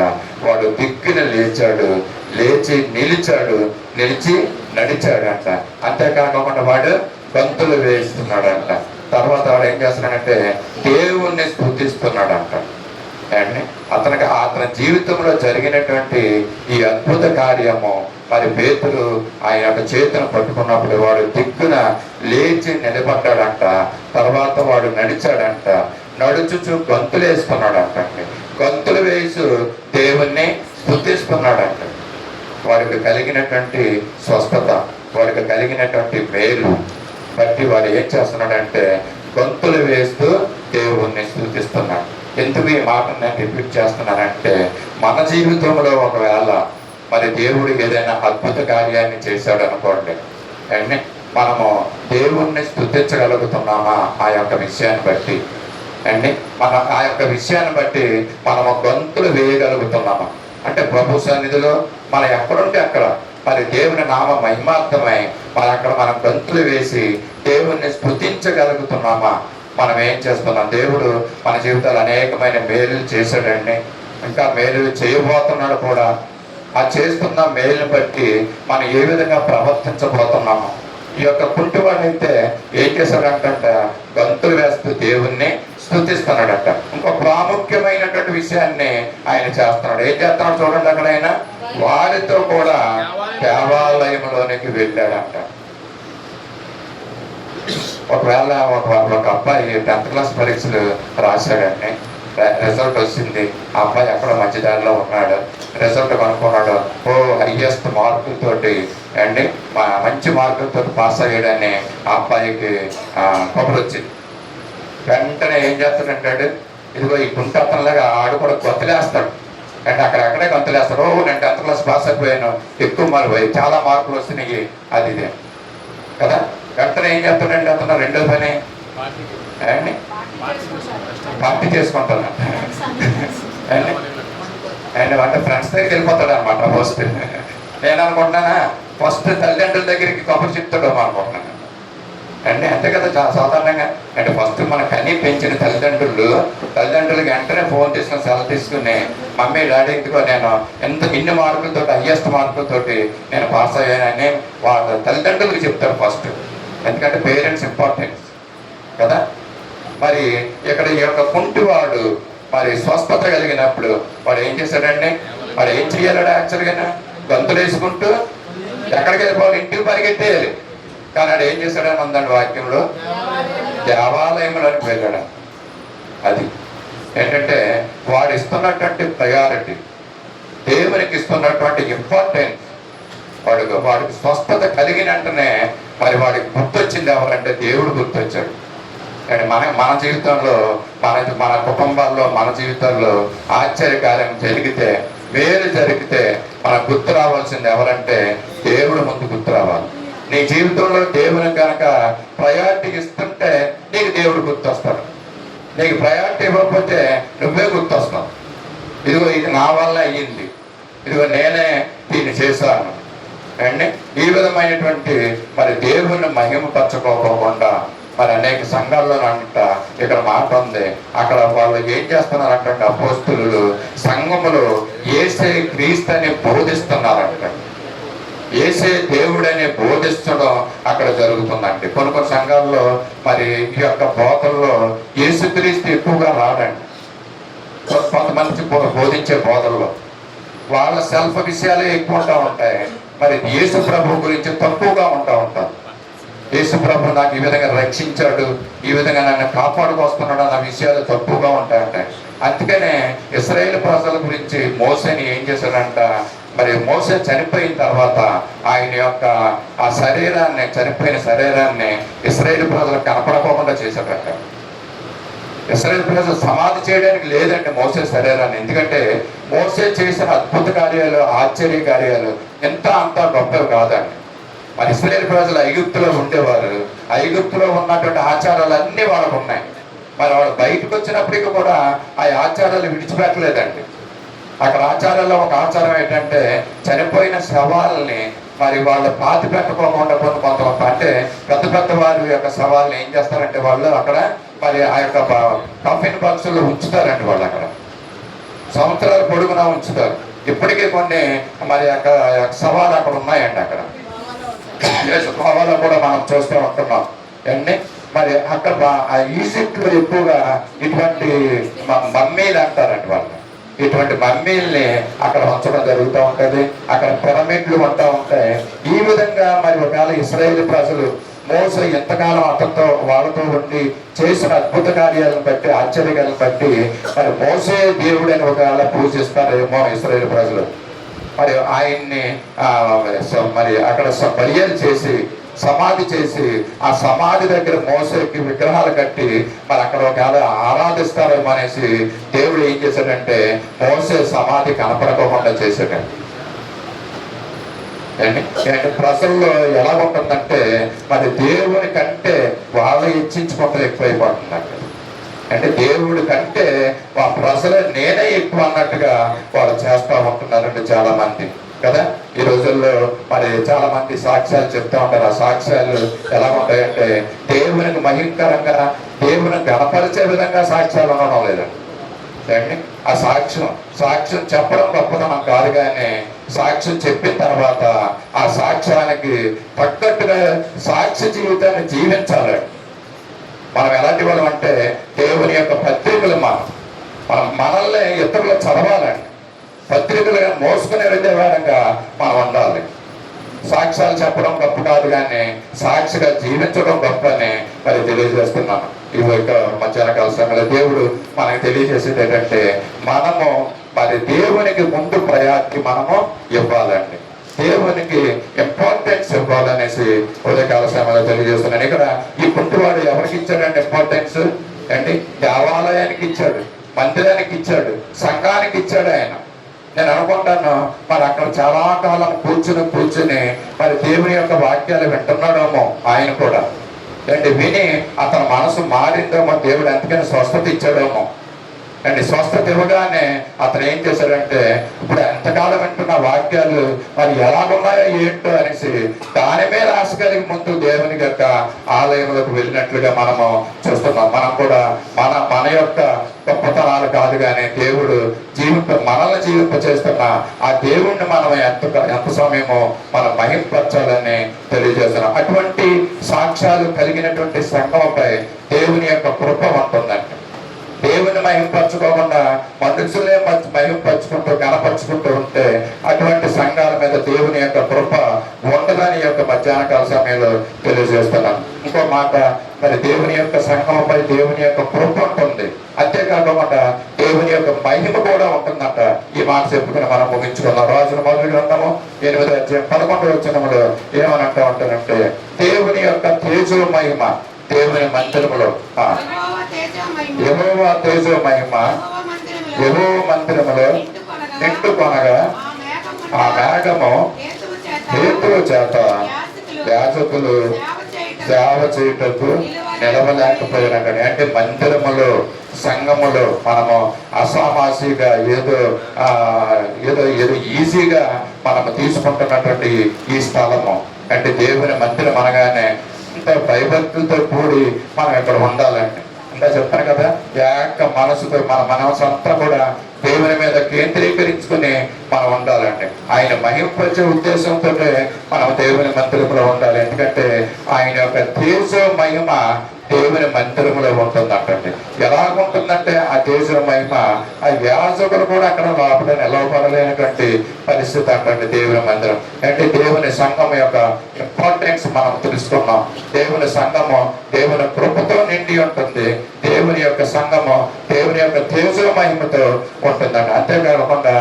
Speaker 1: వాడు దిక్కున లేచాడు, లేచి నిలిచి నడిచాడంట. అంతేకాకుండా వాడు గంతులు వేస్తున్నాడంట. తర్వాత వాడు ఏం చేస్తున్నాడంటే దేవుణ్ణి స్తుతిస్తున్నాడంట. అండి అతని జీవితంలో జరిగినటువంటి ఈ అద్భుత కార్యము మరి పేతురు ఆయన యొక్క చేతును పట్టుకున్నప్పుడు వాడు దిక్కున లేచి నిలబడ్డాడంట. తర్వాత వాడు నడిచాడంట. నడుచుచు గంతులు వేసుకున్నాడంట. గంతులు వేసు దేవుణ్ణి స్తుతిస్తున్నాడంట. వాడికి కలిగినటువంటి స్వస్థత, వాడికి కలిగినటువంటి మేలు బట్టి వాడు ఏం చేస్తున్నాడంటే గంతులు వేస్తూ దేవుణ్ణి స్తుతిస్తున్నాడు. ఎందుకు ఈ మాటను నేను రిపీట్ చేస్తున్నానంటే మన జీవితంలో ఒకవేళ మరి దేవుడు ఏదైనా అద్భుత కార్యాన్ని చేశాడు అనుకోండి, అండి మనము దేవుణ్ణి స్తుతించగలుగుతున్నామా ఆ యొక్క విషయాన్ని బట్టి అండి, మన ఆ యొక్క విషయాన్ని బట్టి మనము గంతులు వేయగలుగుతున్నామా అంటే ప్రభు సన్నిధిలో మనం ఎక్కడుంటే అక్కడ మరి దేవుని నామ మహిమార్థమై మరి అక్కడ మనం గంతులు వేసి దేవుణ్ణి స్తుతించగలుగుతున్నామా? మనం ఏం చేస్తున్నాం? దేవుడు మన జీవితాలు అనేకమైన మేలు చేశాడండి, ఇంకా మేలు చేయబోతున్నాడు కూడా. ఆ చేస్తున్న మేలుని బట్టి మనం ఏ విధంగా ప్రవర్తించబోతున్నాము? ఈ యొక్క కుంటివాడు అయితే ఏం చేశాడంటే గంతులు వేస్తూ దేవుణ్ణి స్తుతిస్తున్నాడట. ఇంకో ప్రాముఖ్యమైనటువంటి విషయాన్ని ఆయన చేస్తున్నాడు. ఏం చేస్తున్నాడు చూడండి, అక్కడ ఆయన వారితో కూడా దేవాలయంలోనికి వెళ్ళాడంట. ఒకవేళ ఒక అబ్బాయి 10th క్లాస్ పరీక్షలు రాశాడండి, రిజల్ట్ వచ్చింది. ఆ అబ్బాయి ఎక్కడో మంచి దారిలో ఉన్నాడు, రిజల్ట్ కనుక్కున్నాడు. హైయెస్ట్ మార్కులతోటి అండి మంచి మార్కులతో పాస్ అయ్యాడని ఆ అబ్బాయికి కబురు వచ్చింది. వెంటనే ఏం చేస్తాడంటాడు, ఇదిగో ఈ కుంటలాగా ఆడు కూడా గొంతులేస్తాడు. అంటే అక్కడే గొంతులేస్తాడు. నేను 10th క్లాస్ పాస్ అయిపోయాను, ఎక్కువ మార్కులు, చాలా మార్కులు వస్తున్నాయి, అది ఇదే కదా. వెంటనే ఏం చేస్తాడంటే అతను రెండో పని అండి పార్టీ చేసుకుంటాను అండి అండ్ అంటే ఫ్రెండ్స్ దగ్గరికి వెళ్ళిపోతాడు అనమాట ఫస్ట్. నేను అనుకుంటున్నానా ఫస్ట్ తల్లిదండ్రుల దగ్గరికి కబురు చెప్తాడేమో అనుకుంటున్నాను అండి. అంతే కదా సాధారణంగా. అంటే ఫస్ట్ మన కనీ పెంచిన తల్లిదండ్రులకి వెంటనే ఫోన్ తీసుకుని సెలవు తీసుకుని మమ్మీ డాడీ ఇందుకో నేను ఇన్ని మార్కులతో హయ్యెస్ట్ మార్కులతోటి నేను పాస్ అయ్యానని వాళ్ళ తల్లిదండ్రులకు చెప్తారు ఫస్ట్. ఎందుకంటే పేరెంట్స్ ఇంపార్టెన్స్ కదా. మరి ఇక్కడ ఈ యొక్క కుంటివాడు మరి స్వస్థత కలిగినప్పుడు వాడు ఏం చేశాడండి? వాడు ఏం చెయ్యాలడు? యాక్చువల్గా గంతులు వేసుకుంటూ ఎక్కడికి వెళ్ళిపోవాలి? ఇంటికి పరిగెత్తేయాలి. కానీ వాడు ఏం చేశాడని ఉందండి వాక్యంలో, దేవాలయంలోకి వెళ్ళాడు. అది ఏంటంటే వాడు ఇస్తున్నటువంటి ప్రయారిటీ, దేవునికి ఇస్తున్నటువంటి ఇంపార్టెన్స్. వాడికి స్వస్థత కలిగిన వెంటనే మరి వాడికి గుర్తొచ్చింది ఎవరంటే దేవుడు గుర్తొచ్చాడు. కానీ మన జీవితంలో మన కుటుంబాల్లో మన జీవితాల్లో ఆశ్చర్యకార్యం జరిగితే, మేలు జరిగితే మనకు గుర్తు రావాల్సింది ఎవరంటే దేవుడు ముందు గుర్తు రావాలి. నీ జీవితంలో దేవుని కనుక ప్రయారిటీ ఇస్తుంటే నీకు దేవుడు గుర్తొస్తాడు. నీకు ప్రయారిటీ ఇవ్వకపోతే నువ్వే గుర్తొస్తావు. ఇదిగో ఇది నా వల్ల అయ్యింది, ఇదిగో నేనే దీన్ని చేశాను అండి. ఈ విధమైనటువంటి మరి దేవుని మహిమపరచుకోకుండా మరి అనేక సంఘాల్లో అంట ఇక్కడ మాట ఉంది, అక్కడ వాళ్ళు ఏం చేస్తున్నారంటే అపోస్తులు సంఘములు యేసే క్రీస్తు అని బోధిస్తున్నారంట. యేసే దేవుడని బోధించడం అక్కడ జరుగుతుందండి. కొన్ని సంఘాల్లో మరి ఈ యొక్క బోధల్లో యేసుక్రీస్తు ఎక్కువగా రాడండి. కొంతమంది బోధించే బోధల్లో వాళ్ళ సెల్ఫ్ విషయాలే ఎక్కువ ఉంటాయి. మరి యేసు ప్రభు గురించి తక్కువగా ఉంటారు. యేసు ప్రభు నాకు ఈ విధంగా రక్షించాడు, ఈ విధంగా నన్ను కాపాడుకొస్తున్నాడు అన్న విషయాలు తక్కువగా ఉంటాయంట. అందుకనే ఇశ్రాయేలు ప్రజల గురించి మోసేని ఏం చేశాడంట, మరి మోసే చనిపోయిన తర్వాత ఆయన యొక్క ఆ చనిపోయిన శరీరాన్ని ఇశ్రాయేలు ప్రజలకు కనపడకోకుండా చేశాడట. ఇశ్రాయేలు ప్రజలు సమాధి చేయడానికి లేదంటే మోసే శరీరాన్ని. ఎందుకంటే మోసే చేసిన అద్భుత కార్యాలు, ఆశ్చర్య కార్యాలు అంత గొప్పవి కాదండి. మరి ఇశ్రాయేలు ప్రజలు ఐగుప్తులో ఉండేవారు. ఐగుప్తులో ఉన్నటువంటి ఆచారాలు అన్నీ వాళ్ళకు ఉన్నాయి. మరి వాళ్ళు బయటకు వచ్చినప్పటికీ కూడా ఆ ఆచారాలు విడిచిపెట్టలేదండి. అక్కడ ఆచారాల్లో ఒక ఆచారం ఏంటంటే చనిపోయిన శవాలని మరి వాళ్ళు పాతి పెట్టుకోకుండా కొంత అంటే పెద్ద వారి యొక్క శవాలని ఏం చేస్తారంటే వాళ్ళు అక్కడ మరి ఆ యొక్క కఫిన్ బాక్సులు ఉంచుతారండి. వాళ్ళు అక్కడ సంవత్సరాల పొడుగునా ఉంచుతారు. ఇప్పటికీ కొన్ని మరి అక్కడ శవాలు అక్కడ ఉన్నాయండి. అక్కడ శవాలు కూడా మనం చూస్తూ ఉంటున్నాం అండి. మరి అక్కడ ఈజిప్ట్లో ఎక్కువగా ఇటువంటి మమ్మీలు అంటారండి. వాళ్ళు ఇటువంటి మమ్మీల్ని అక్కడ ఉంచడం జరుగుతూ ఉంటుంది. అక్కడ పిరమిడ్లు ఉంటా ఉంటాయి. ఈ విధంగా మరి ఒకవేళ ఇశ్రాయేలు ప్రజలు మోసే ఎంతకాలం అతనితో వాళ్ళతో ఉండి చేసిన అద్భుత కార్యాలను బట్టి, ఆశ్చర్యాలను బట్టి మరి మోసే దేవుడని ఒకవేళ పూజిస్తారేమో ఇశ్రాయేలు ప్రజలు. మరి ఆయన్ని మరి అక్కడ బలియాలు చేసి సమాధి చేసి ఆ సమాధి దగ్గర మోసేకి విగ్రహాలు కట్టి మరి అక్కడ ఒకవేళ ఆరాధిస్తారేమో అనేసి దేవుడు ఏం చేశాడంటే మోసే సమాధి కనపడకోకుండా చేశాడండి. ప్రజల్లో ఎలా ఉంటుందంటే మరి దేవుని కంటే వాళ్ళ ఇచ్చించుకుంటే ఎక్కువైపోతుందండి. అంటే దేవుడి కంటే ఆ ప్రజలే నేనే ఎక్కువ అన్నట్టుగా వాళ్ళు చేస్తూ ఉంటున్నారండి చాలా మంది కదా. ఈ రోజుల్లో మరి చాలా మంది సాక్ష్యాలు చెప్తూ ఉంటారు. ఆ సాక్ష్యాలు ఎలా ఉంటాయంటే దేవునికి మహిమకరంగా, దేవుని గణపరిచే విధంగా సాక్ష్యాలు ఉండడం లేదండి. ఆ సాక్ష్యం చెప్పడం గొప్పతనం కాదు, కానీ సాక్ష్యం చెప్పిన తర్వాత ఆ సాక్ష్యానికి తగ్గట్టుగా సాక్ష్య జీవితాన్ని జీవించాలి. మనం ఎలాంటి వాళ్ళం అంటే దేవుని యొక్క పత్రికలు మనల్ని ఇతరులు చదవాలండి. పత్రికలుగా మోసుకుని వెళ్ళేవారంగా మనం ఉండాలి. సాక్ష్యాలు చెప్పడం గొప్ప కాదు, కానీ సాక్షిగా జీవించడం గొప్ప అని మరి తెలియజేస్తున్నాను. ఈ యొక్క మధ్యాహ్న కాల సమయంలో దేవుడు మనకు తెలియజేసేది ఏంటంటే మనము మరి దేవునికి ముందు ప్రయారిటీ మనము ఇవ్వాలండి. దేవునికి ఇంపార్టెన్స్ ఇవ్వాలనేసి ఉదయకాల సమయంలో తెలియజేస్తున్నాను. ఇక్కడ ఈ కుంటివాడు ఎవరికి ఇచ్చాడండి ఇంపార్టెన్స్ అండి? దేవాలయానికి ఇచ్చాడు, మందిరానికి ఇచ్చాడు, సంఘానికి ఇచ్చాడు ఆయన. నేను అనుకుంటాను మరి అక్కడ చాలా కాలం కూర్చుని మరి దేవుని యొక్క వాక్యాలు వింటున్నాడేమో ఆయన కూడా. అంటే విని అతని మనసు మారిందేమో, దేవుడు అందుకని స్వస్థత ఇచ్చాడేమో అండి. స్వస్థత ఇవ్వగానే అతను ఏం చేశాడంటే, ఇప్పుడు ఎంతకాలం వింటున్న వాక్యాలు మరి ఎలాగున్నాయో ఏంటో అనేసి దాని మీద ఆశ కలిగి ముందు దేవుని యొక్క ఆలయంలోకి వెళ్ళినట్లుగా మనము చూస్తున్నాం. మనం కూడా మన యొక్క గొప్పతనాలు కాదు కానీ దేవుడు మనల్ని జీవింప చేస్తున్న ఆ దేవుణ్ణి మనం ఎంత సమయమో మనం మహింపరచాలని తెలియజేస్తున్నాం. అటువంటి సాక్ష్యాలు కలిగినటువంటి సంఘంపై దేవుని యొక్క కృప ఉంటుందండి. దేవుని మహింపరచుకోకుండా మనుషులే మహింపరచుకుంటూ కనపరుచుకుంటూ ఉంటే అటువంటి సంఘాల మీద దేవుని యొక్క కృప ఉండదని యొక్క మధ్యాహ్న కాల సమయంలో తెలియజేస్తున్నాను. ఇంకో మాట, మరి దేవుని యొక్క సంఘంపై దేవుని యొక్క కృప ఉంటుంది, అంతేకాకుండా దేవుని యొక్క మహిమ కూడా ఉంటుందంట. ఈ మాట చెప్పుకుని మనం ముగించుకున్నాం. రాజుల మొదటి గ్రంథము 8వ అధ్యాయం 11వ వచనములో ఏమనంటా ఉంటారంటే, దేవుని యొక్క తేజో మహిమ దేవుని మందిరములో, యెహోవా తేజో మహిమ యెహోవా మందిరములో నిండుకొనగా ఆ మేఘము హేతువు చేత యాజకులు సేవ చేయుటకు నిలవలేకపోయినాక, అంటే మందిరములో సంఘములో మనము అసామాసిగా ఏదో ఈజీగా మనము తీసుకుంటున్నటువంటి ఈ స్థలము అంటే దేవుని మందిరం అనగానే ఇంత భయభక్తులతో కూడి మనం ఇక్కడ ఉండాలండి. అంటే చెప్తాను కదా, ఏక మనసుతో మన మనసు అంతా కూడా దేవుని మీద కేంద్రీకరించుకుని మనం ఉండాలండి. ఆయన మహింపరిచే ఉద్దేశంతో మనం దేవుని మందిరంలో ఉండాలి. ఎందుకంటే ఆయన యొక్క తేజో మహిమ దేవుని మందిరంలో ఉంటుందంటండి. ఎలాగుంటుందంటే ఆ తేజో మహిమ ఆ యాజకులు కూడా అక్కడ లోపల నిలవబడలేనటువంటి పరిస్థితి అంటండి దేవుని మందిరం. అంటే దేవుని సంఘం యొక్క ఇంపార్టెన్స్ మనం తెలుసుకున్నాం. దేవుని సంఘము దేవుని కృపతో నిండి ఉంటుంది. దేవుని యొక్క సంఘము దేవుని యొక్క తేజో మహిమతో ఉంటుందండి. అంతేకాకుండా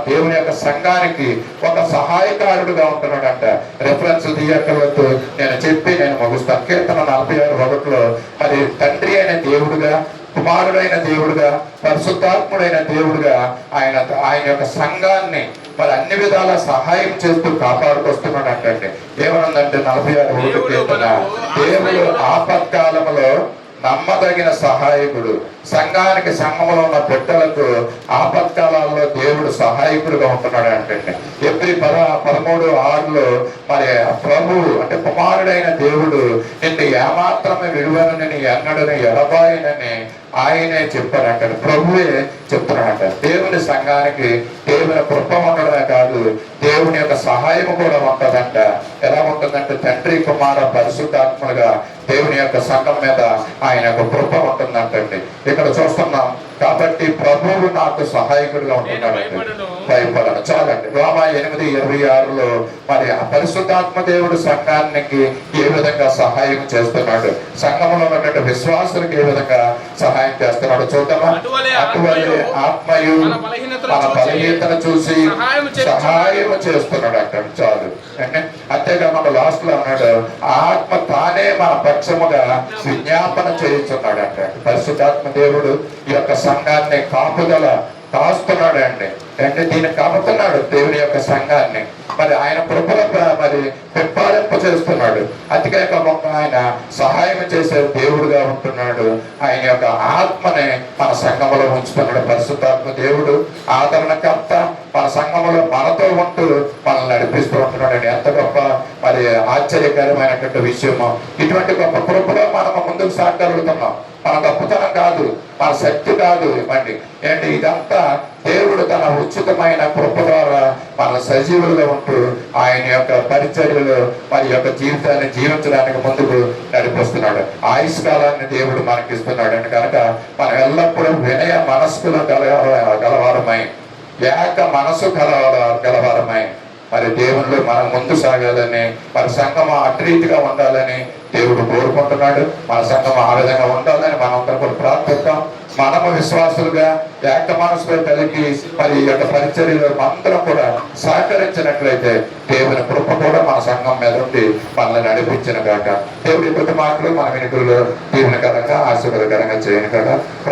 Speaker 1: దేవుని యొక్క సంఘానికి ఒక సహాయకారుడుగా ఉంటున్నాడంట. రెఫరెన్స్ తీయక్కర్వద్దు, నేను ముగిస్తాను. కీర్తన 46:1 మరి తండ్రి అయిన దేవుడుగా, కుమారుడైన దేవుడుగా, పరిశుద్ధాత్ముడైన దేవుడుగా ఆయన యొక్క సంఘాన్ని మరి అన్ని విధాల సహాయం చేస్తూ కాపాడుకొస్తున్నాడు అంటండి. ఏమనుందంటే 46:1 కీర్తన, దేవుడు ఆపత్కాలంలో నమ్మదగిన సహాయకుడు. సంఘానికి సంఘంలో ఉన్న బిడ్డలకు ఆపత్కాలాల్లో దేవుడు సహాయకుడుగా ఉంటున్నాడు అంటే. ఎబ్రీ 13:6 మరి ప్రభువు అంటే కుమారుడైన దేవుడు నిన్ను ఏమాత్రమే విడువనని ఎన్నడని ఎడబాయనని ఆయనే చెప్పారంట. ప్రభువే చెప్తున్నాడంట. దేవుని సంఘానికి దేవుని కృప ఉండడమే కాదు, దేవుని యొక్క సహాయం కూడా ఉంటుందంట. ఎలా ఉంటుందంటే తండ్రి కుమార పరిశుద్ధాత్మలుగా దేవుని యొక్క సంఘం మీద ఆయన యొక్క కృప ఉంటుందంటండి. ఇక్కడ చూస్తున్నాం. కాబట్టి ప్రభువు నాకు సహాయకుడిగా ఉంటున్నాడండి, భయపడను. చాలండి. రోమా 8:26 మరి ఆ పరిశుద్ధాత్మ దేవుడు సంఘానికి ఏ విధంగా సహాయం చేస్తున్నాడు, సంఘంలో ఉన్నటువంటి విశ్వాసులకు ఏ విధంగా సహాయం చేస్తున్నాడు చూద్దామా. అటువలే ఆత్మయు మన బలహీనతను చూసి సహాయం చేస్తున్నాడు అంటాడు. చాలు. అంతేకాకుండా లాస్ట్ లో అన్నాడు, ఆత్మ తానే మన పక్షముగా విజ్ఞాపన చేస్తున్నాడు అంటాడు. పరిశుద్ధాత్మ దేవుడు ఈ యొక్క సంఘాన్ని కాస్తున్నాడు అండి. అంటే దీన్ని కాపుతున్నాడు దేవుని యొక్క సంఘాన్ని. మరి ఆయన కృపలో మరి పెంపాలింప చేస్తున్నాడు. అతికేక ఆయన సహాయం చేసే దేవుడుగా ఉంటున్నాడు. ఆయన యొక్క ఆత్మని మన సంఘంలో ఉంచుతున్నాడు. పరిశుద్ధాత్మ దేవుడు ఆదరణకర్త మన సంఘంలో మనతో ఉంటూ మనల్ని నడిపిస్తూ ఉంటున్నాడు. ఎంత గొప్ప మరి ఆశ్చర్యకరమైనటువంటి విషయము. ఇటువంటి గొప్ప కృపలో మనము ముందుకు సాగలుగుతున్నాం. మన గొప్పతనం కాదు, మన శక్తి కాదు. ఇవ్వండి ఏంటి, ఇదంతా దేవుడు తన ఉచితమైన కృప ద్వారా మన సజీవులుగా ఉంటూ ఆయన యొక్క పరిచర్యలు మరి యొక్క జీవితాన్ని జీవించడానికి ముందుకు నడిపిస్తున్నాడు. ఆయుష్కాలాన్ని దేవుడు మనకి ఇస్తున్నాడు. అని కనుక మనం ఎల్లప్పుడూ వినయ మనస్కులు గలవారమై, ఏక మనసు గలవారమై మరి దేవుళ్ళు మనం ముందు సాగాలని, మరి సంఘము అట్రీతిగా ఉండాలని దేవుడు కోరుకుంటున్నాడు. మన సంఘం ఆ విధంగా ఉండాలని మనందరం కూడా ప్రార్థిద్దాం. మనము విశ్వాసులుగా ఏక మనసులో కలిగి మరి ఈ యొక్క పరిచర్యలో అందరం కూడా సహకరించినట్లయితే దేవుని కృప కూడా మన సంఘం మీద ఉండి మనల్ని నడిపించిన కాక దేవుడి ప్రతి మాటలు మన వెనుకల్లో దీవెనకరంగా ఆశీర్వాదకరంగా చేయను కదా.